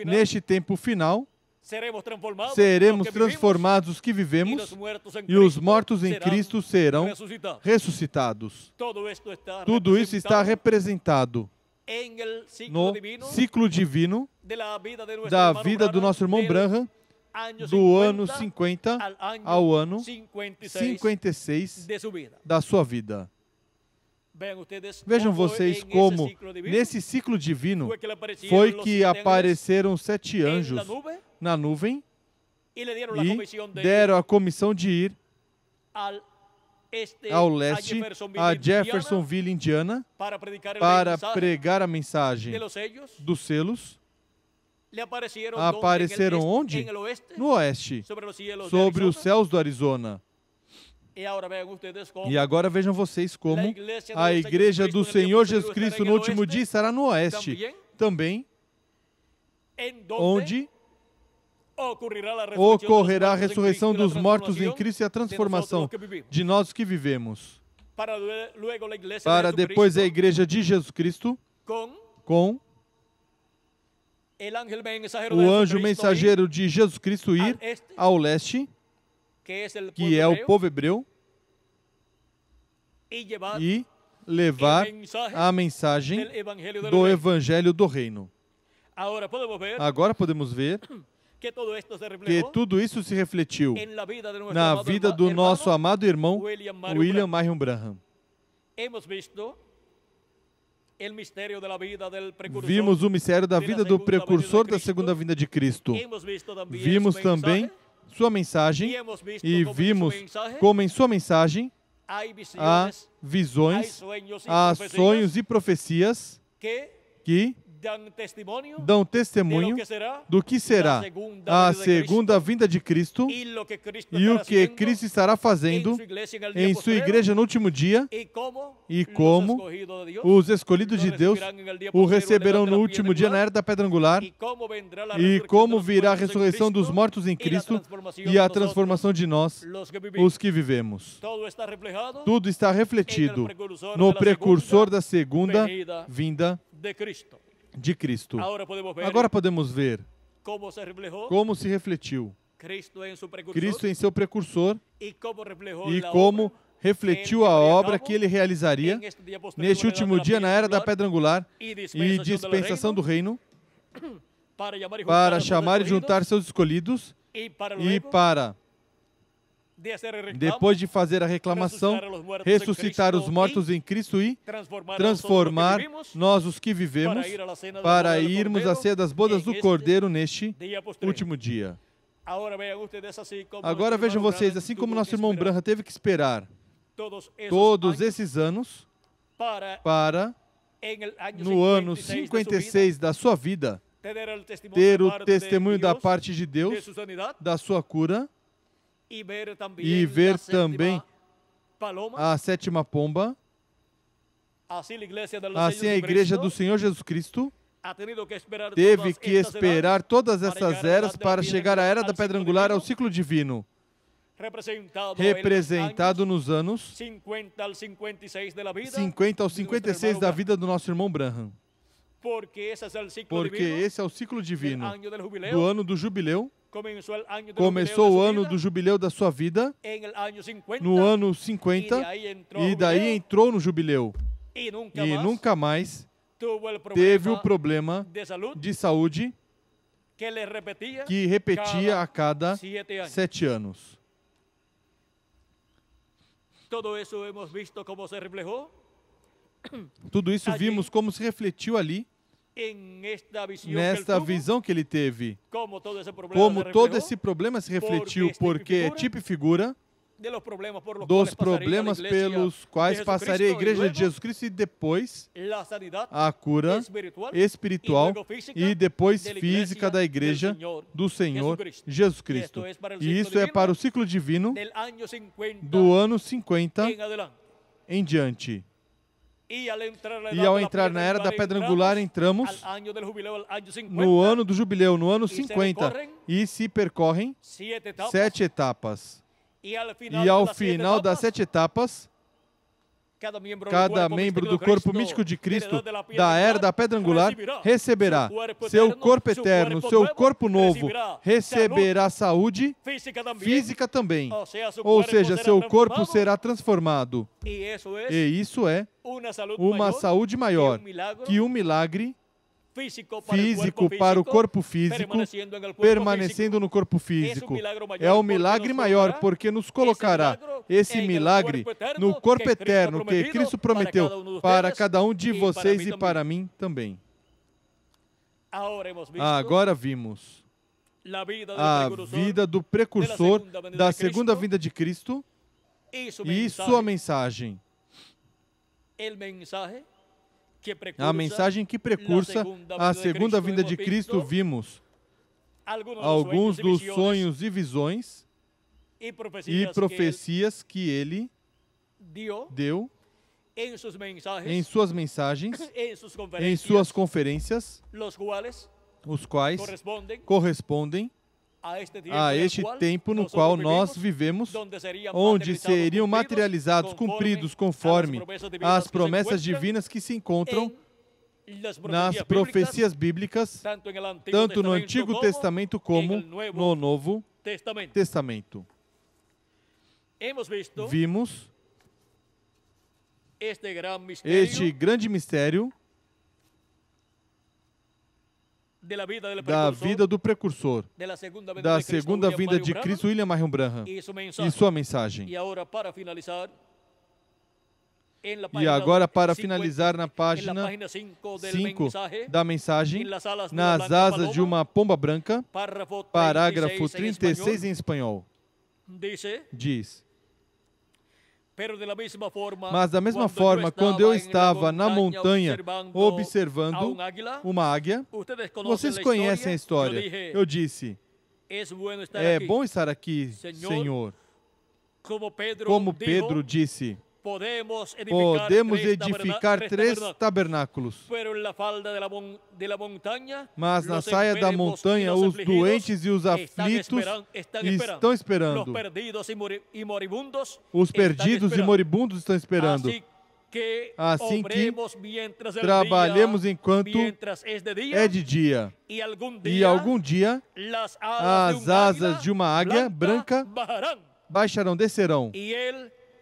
neste tempo final, seremos transformados os que vivemos e os mortos em Cristo serão ressuscitados. Tudo isso está representado no ciclo divino da vida do nosso irmão Branham, do ano 50 ao ano 56 da sua vida. Vejam vocês como nesse ciclo divino foi que apareceram 7 anjos na nuvem e deram a comissão de ir ao leste, a Jeffersonville, Indiana, para pregar a mensagem dos selos. Apareceram onde? No oeste, sobre os céus do Arizona. E agora vejam vocês como a igreja do Senhor Jesus Cristo no último dia estará no oeste, também, onde ocorrerá a ressurreição dos mortos em Cristo e a transformação de nós que vivemos. Para depois a igreja de Jesus Cristo, com o anjo mensageiro de Jesus Cristo ir ao leste, que é o povo hebreu, e levar a mensagem do Evangelho do Reino. Agora podemos ver que tudo isso se refletiu na vida do nosso amado irmão William Marion Branham. Vimos o mistério da vida do precursor da segunda vinda de Cristo. Vimos também sua mensagem e vimos como em sua mensagem há visões, há sonhos e profecias que dão testemunho do que será a segunda vinda de Cristo e o que Cristo estará fazendo em sua igreja no último dia e como os escolhidos de Deus o receberão no último dia na era da pedra angular e como virá a ressurreição dos mortos em Cristo e a transformação de nós, os que vivemos. Tudo está refletido no precursor da segunda vinda de Cristo. Agora podemos ver como se refletiu Cristo em seu precursor e como refletiu a obra que ele realizaria neste último dia na era da pedra angular e dispensação do reino, para chamar e juntar seus escolhidos e para, depois de fazer a reclamação, ressuscitar os mortos em Cristo e transformar nós os que vivemos para irmos à ceia das bodas do Cordeiro neste último dia. Agora vejam vocês, assim como nosso irmão Branham teve que esperar todos esses anos para, no ano 56 da sua vida, ter o testemunho da parte de Deus, da sua cura, e ver também a sétima pomba. Assim, a Igreja do Senhor Jesus Cristo teve que esperar todas essas eras para chegar à era da pedra angular, ao ciclo divino, representado nos anos 50 ao 56 da vida do nosso irmão Branham. Porque esse é o ciclo divino do ano do jubileu. Começou o ano do jubileu da sua vida no ano 50 e daí entrou no jubileu. E nunca mais teve o problema de saúde que repetia a cada 7 anos. Tudo isso vimos como se refletiu ali, nesta visão que ele teve. Como todo esse problema se refletiu, porque é tipo e figura dos problemas pelos quais passaria a Igreja de Jesus Cristo e depois a cura espiritual e depois física da Igreja do Senhor Jesus Cristo. E isso é para o ciclo divino do ano 50 em diante. E ao entrar na era da pedra angular, entramos no ano do jubileu, no ano 50, e se percorrem 7 etapas. E ao final das 7 etapas, cada membro do corpo místico de Cristo, da era da pedra angular, receberá seu corpo eterno, seu corpo novo, receberá saúde física também. Ou seja, seu corpo será transformado. E isso é uma saúde maior que um milagre físico para o corpo físico, permanecendo no corpo físico. É um milagre maior, porque nos colocará esse milagre no corpo eterno que Cristo prometeu para cada um de vocês e para mim também. Agora vimos a vida do precursor da segunda vinda de Cristo e sua mensagem. A mensagem que precursa a segunda vinda de Cristo, vimos alguns dos sonhos e visões e profecias que ele deu em suas mensagens, em suas conferências, os quais correspondem a este tempo no qual nós vivemos, onde seriam materializados, cumpridos conforme as promessas divinas que se encontram nas profecias bíblicas, tanto no Antigo Testamento como no Novo Testamento. Vimos este grande mistério da vida do precursor, da segunda vinda de Cristo, William Marion Branham, e sua mensagem. E agora, para finalizar, na página 5 da mensagem, nas asas de uma pomba branca, parágrafo 36 em espanhol, diz: mas da mesma forma, quando eu estava na montanha observando uma águia, vocês conhecem a história. Eu disse: é bom estar aqui, Senhor. Como Pedro disse: podemos edificar 3 tabernáculos, mas na saia da montanha os doentes e os aflitos estão esperando. Os perdidos e moribundos estão esperando. Assim que trabalhemos enquanto é de dia. E algum dia as asas de uma águia branca baixarão, descerão.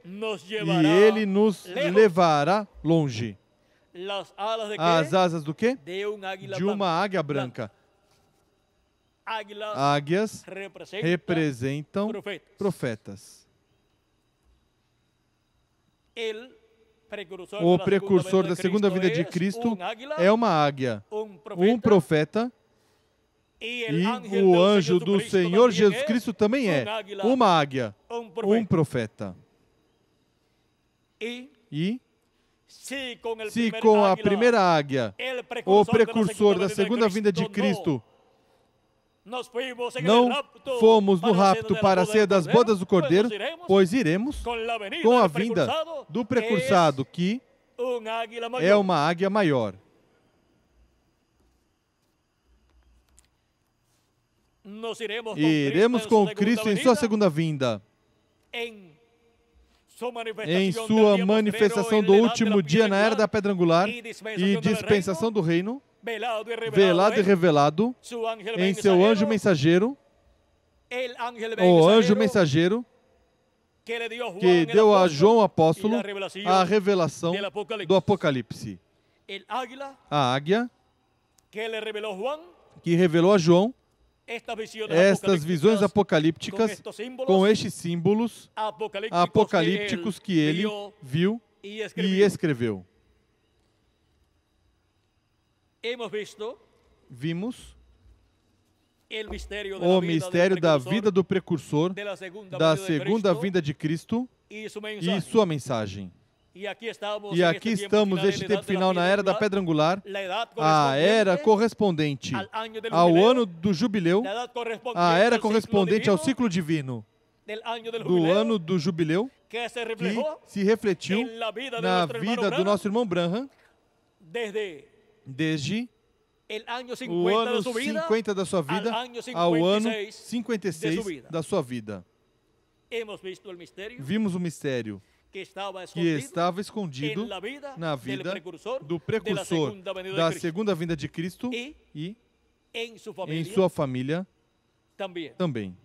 e Ele nos levará longe. As asas do quê? De uma águia branca. Águias representam profetas. O precursor da segunda vinda de Cristo é uma águia, um profeta, e o anjo do Senhor Jesus Cristo também é uma águia, um profeta. E se com a primeira águia, o precursor da segunda vinda de Cristo, não fomos no rapto para a ceia das bodas do Cordeiro, pois iremos com a vinda do precursado, que é uma águia maior. Iremos com Cristo em sua segunda vinda, em sua manifestação do último dia na era da pedra angular e dispensação do reino, velado e revelado em seu anjo mensageiro, o anjo mensageiro que deu a João apóstolo a revelação do Apocalipse. A águia que revelou a João estas visões apocalípticas com estes símbolos apocalípticos que ele viu e escreveu. Vimos o mistério da vida do precursor, da segunda vinda de Cristo e sua mensagem. E aqui estamos neste tempo final, na era da pedra angular, a era correspondente ao ano do jubileu, a era correspondente ao ciclo divino do ano do jubileu, que se refletiu na vida do nosso irmão Branham, desde o ano 50 da sua vida ao ano 56 da sua vida. Vimos o mistério que estava escondido na vida do precursor da segunda vinda de Cristo e em sua família também.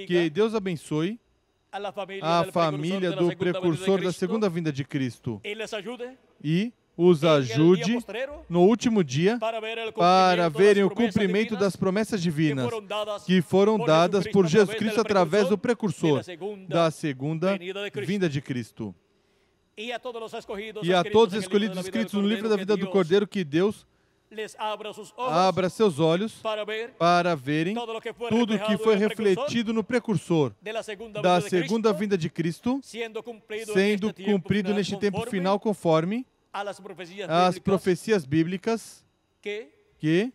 Que Deus abençoe a família do precursor da segunda vinda de Cristo e os ajude no último dia para verem o cumprimento das promessas divinas que foram dadas por Jesus Cristo através do precursor da segunda vinda de Cristo. E a todos os escolhidos escritos no livro da vida do Cordeiro, que Deus abra seus olhos para verem tudo o que foi refletido no precursor da segunda vinda de Cristo, sendo cumprido neste tempo final conforme as profecias bíblicas que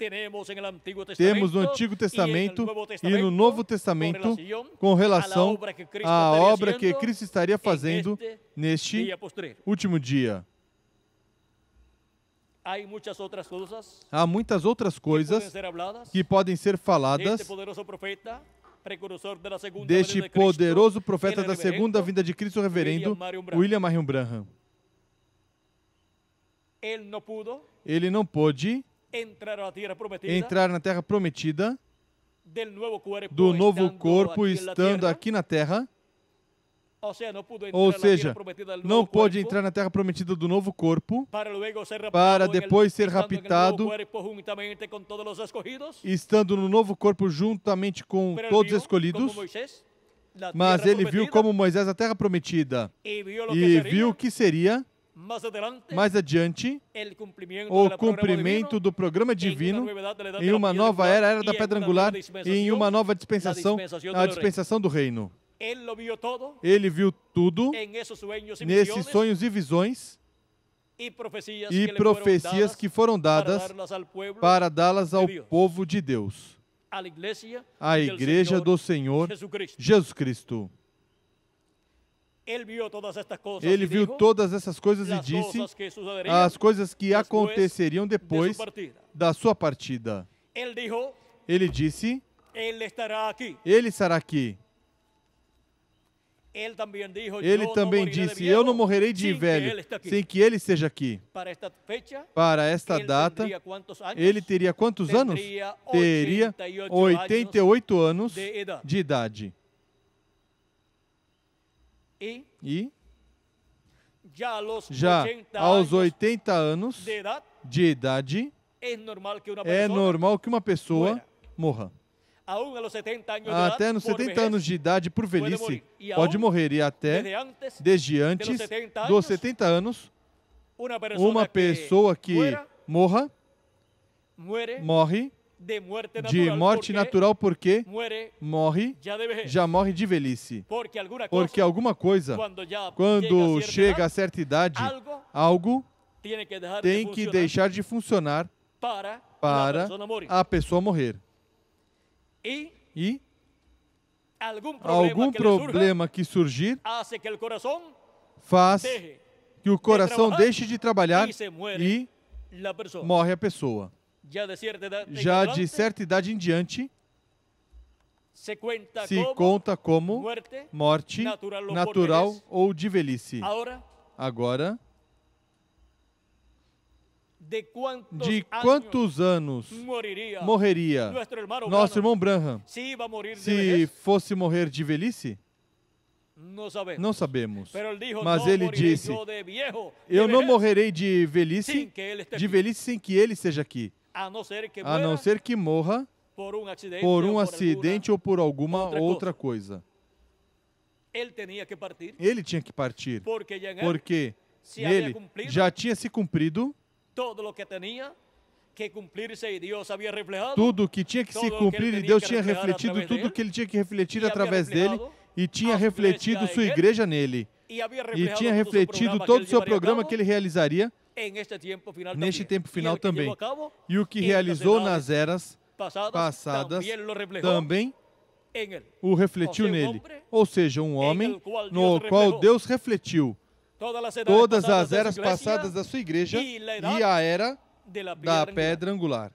temos no Antigo Testamento e no Novo Testamento com relação à obra que Cristo estaria fazendo neste último dia. Há muitas outras coisas que podem ser faladas deste poderoso profeta da segunda vinda de Cristo, o reverendo William Marion Branham. Ele não pôde entrar na terra prometida do novo corpo estando aqui na terra. Ou seja, não pôde entrar na terra prometida do novo corpo para depois ser raptado estando no novo corpo juntamente com todos os escolhidos. Mas ele viu como Moisés a terra prometida e viu que seria mais adiante o cumprimento do programa divino em uma nova era, a era da pedra angular, e em uma nova dispensação, a dispensação do reino. Ele viu tudo nesses sonhos e visões e profecias que foram dadas para dá-las ao povo de Deus, a igreja do Senhor Jesus Cristo. Ele viu todas essas coisas e disse as coisas que aconteceriam depois da sua partida. Ele disse, ele estará aqui. Ele também disse, eu não morrerei de velho sem que ele esteja aqui. Para esta data, ele teria quantos anos? Teria 88 anos de idade. E ya já aos 80 anos de edad, de idade, es normal que una é persona normal que uma pessoa morra. aún a los 70 años de Até edad, nos por 70 vejez, anos de idade, por velhice, morir. E pode aún, morrer. E até, desde antes dos 70 anos, uma pessoa que morra, morre de morte natural porque morre, já morre de velhice. Porque alguma coisa, quando chega a certa idade, algo tem que deixar de funcionar para a pessoa morrer. E algum problema que surgir faz que o coração deixe de trabalhar e morre a pessoa. Já de certa idade em diante, se conta como morte natural ou de velhice. Agora, de quantos anos morreria nosso irmão Branham se fosse morrer de velhice? Não sabemos. Mas ele disse, eu não morrerei de velhice sem que ele esteja aqui. A não ser que morra por um acidente ou por alguma outra coisa. Ele tinha que partir, porque nele já tinha se cumprido tudo que tinha que se cumprir e Deus tinha refletido tudo que ele tinha que refletir através dele e tinha refletido sua igreja nele e tinha refletido todo o seu programa que ele realizaria neste tempo final também. E o que realizou nas eras passadas também o refletiu nele. Ou seja, um homem no qual Deus refletiu todas as eras passadas da sua igreja e a era da pedra angular.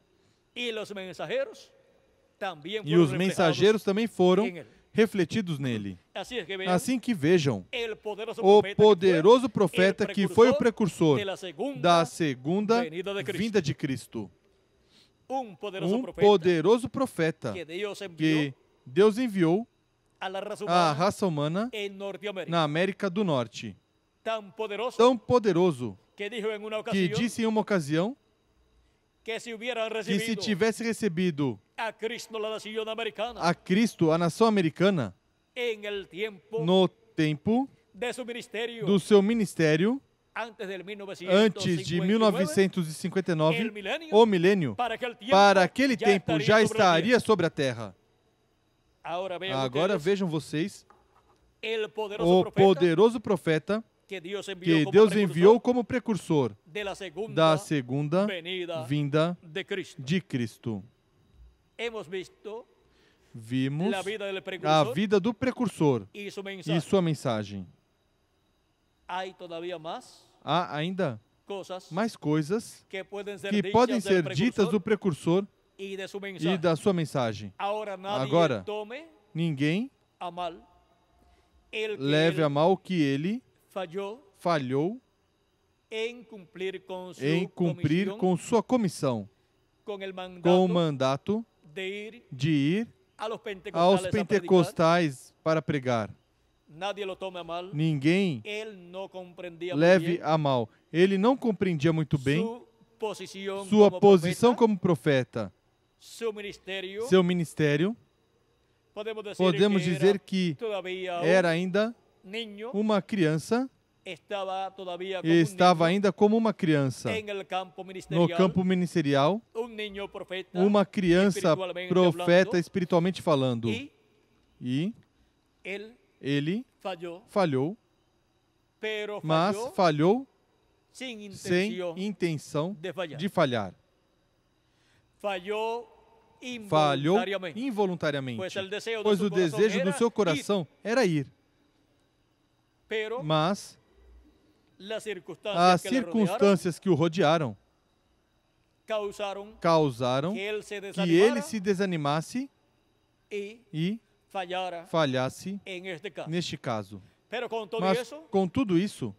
E os mensageiros também foram refletidos nele. Assim que vejam o poderoso profeta que foi o precursor da segunda vinda de Cristo. Um poderoso profeta que Deus enviou à raça humana na América do Norte. Tão poderoso que disse em uma ocasião que se tivesse recebido a Cristo, a nação americana, no tempo do seu ministério, antes de 1959, o milênio, para aquele tempo já estaria sobre a terra. Agora vejam vocês o poderoso profeta que Deus enviou como precursor da segunda vinda de Cristo. Vimos a vida do precursor e sua mensagem. Há ainda mais coisas que podem ser ditas do precursor e da sua mensagem. Agora, ninguém leve a mal que ele falhou em cumprir com sua comissão, com o mandato de ir aos pentecostais para pregar. Ninguém leve a mal. Ele não compreendia muito bem sua posição como profeta, seu ministério. Podemos dizer que era ainda uma criança, estava ainda como uma criança no campo ministerial, uma criança profeta espiritualmente falando. E ele falhou, mas falhou sem intenção de falhar. Falhou involuntariamente, pois o desejo do seu coração era ir. Mas as circunstâncias que o rodearam causaram que ele se desanimasse e falhasse neste caso. Mas com tudo isso,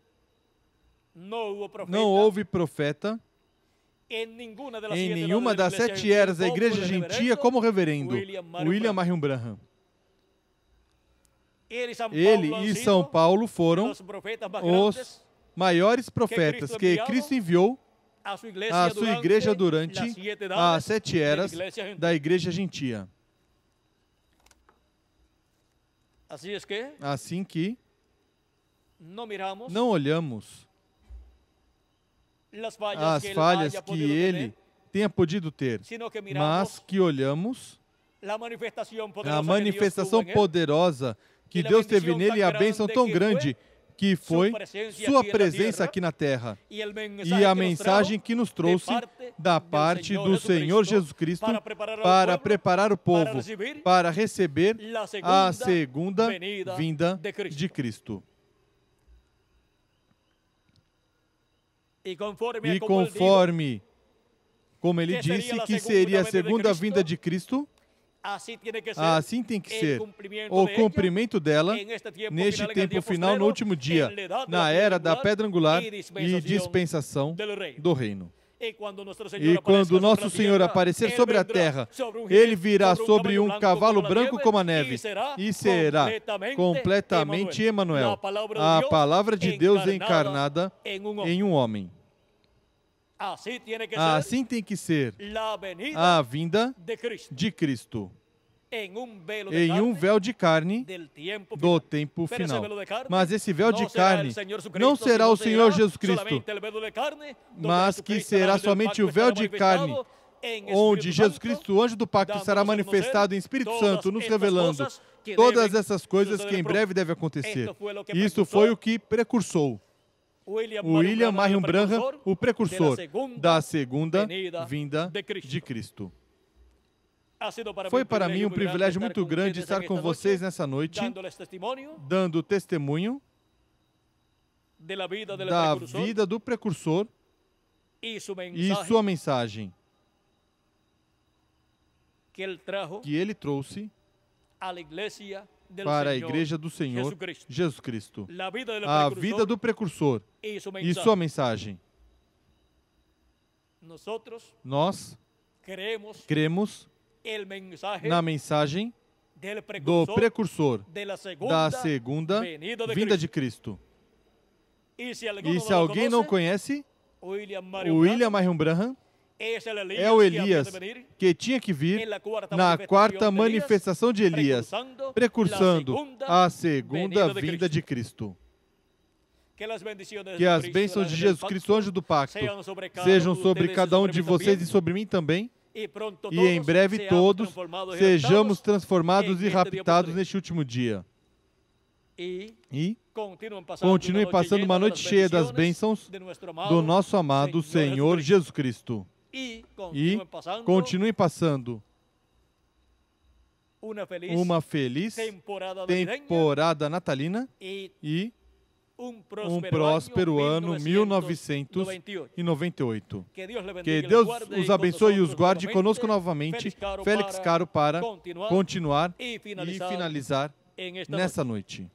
não houve profeta em nenhuma das 7 eras da igreja gentia como reverendo William Marion Branham. Ele e São Paulo foram os maiores profetas que Cristo enviou à sua igreja durante as 7 eras da igreja gentia. Assim que não olhamos as falhas que ele tenha podido ter, mas que olhamos a manifestação poderosa que Deus teve nele e a bênção tão grande que foi sua presença aqui na terra e a mensagem que nos trouxe da parte do Senhor Jesus Cristo para preparar o povo para receber a segunda vinda de Cristo. E conforme, como ele disse, que seria a segunda vinda de Cristo, assim tem que ser o cumprimento dela neste tempo final, no último dia, na era da pedra angular e dispensação do reino. E quando nosso Senhor aparecer sobre a terra, ele virá sobre um cavalo branco como a neve e será completamente Emanuel, a palavra de Deus encarnada em um homem. Assim tem que ser a vinda de Cristo em um véu de carne do tempo final. Mas esse véu de carne não será o Senhor Jesus Cristo, mas que será somente o véu de carne onde Jesus Cristo, o anjo do pacto, será manifestado em Espírito Santo, nos revelando todas essas coisas que em breve devem acontecer. Isso foi o que precursou William Marion Branham, o precursor da segunda vinda de Cristo. Foi para mim um privilégio muito grande estar com vocês nessa noite, dando testemunho da vida do precursor e sua mensagem que ele trouxe para a igreja do Senhor Jesus Cristo. A vida do precursor e sua mensagem. Nós cremos na mensagem do precursor da segunda vinda de Cristo. E se alguém não conhece, William Marion Branham é o Elias que tinha que vir na quarta manifestação de Elias, precursando a segunda vinda de Cristo. Que as bênçãos de Jesus Cristo, anjo do pacto, sejam sobre cada um de vocês e sobre mim também, e em breve todos sejamos transformados e raptados neste último dia. E continuem passando uma noite cheia das bênçãos do nosso amado Senhor Jesus Cristo. E continuem passando uma feliz temporada natalina e um próspero ano 1998. Que Deus os abençoe e os guarde conosco novamente. Félix Caro para continuar e finalizar nessa noite.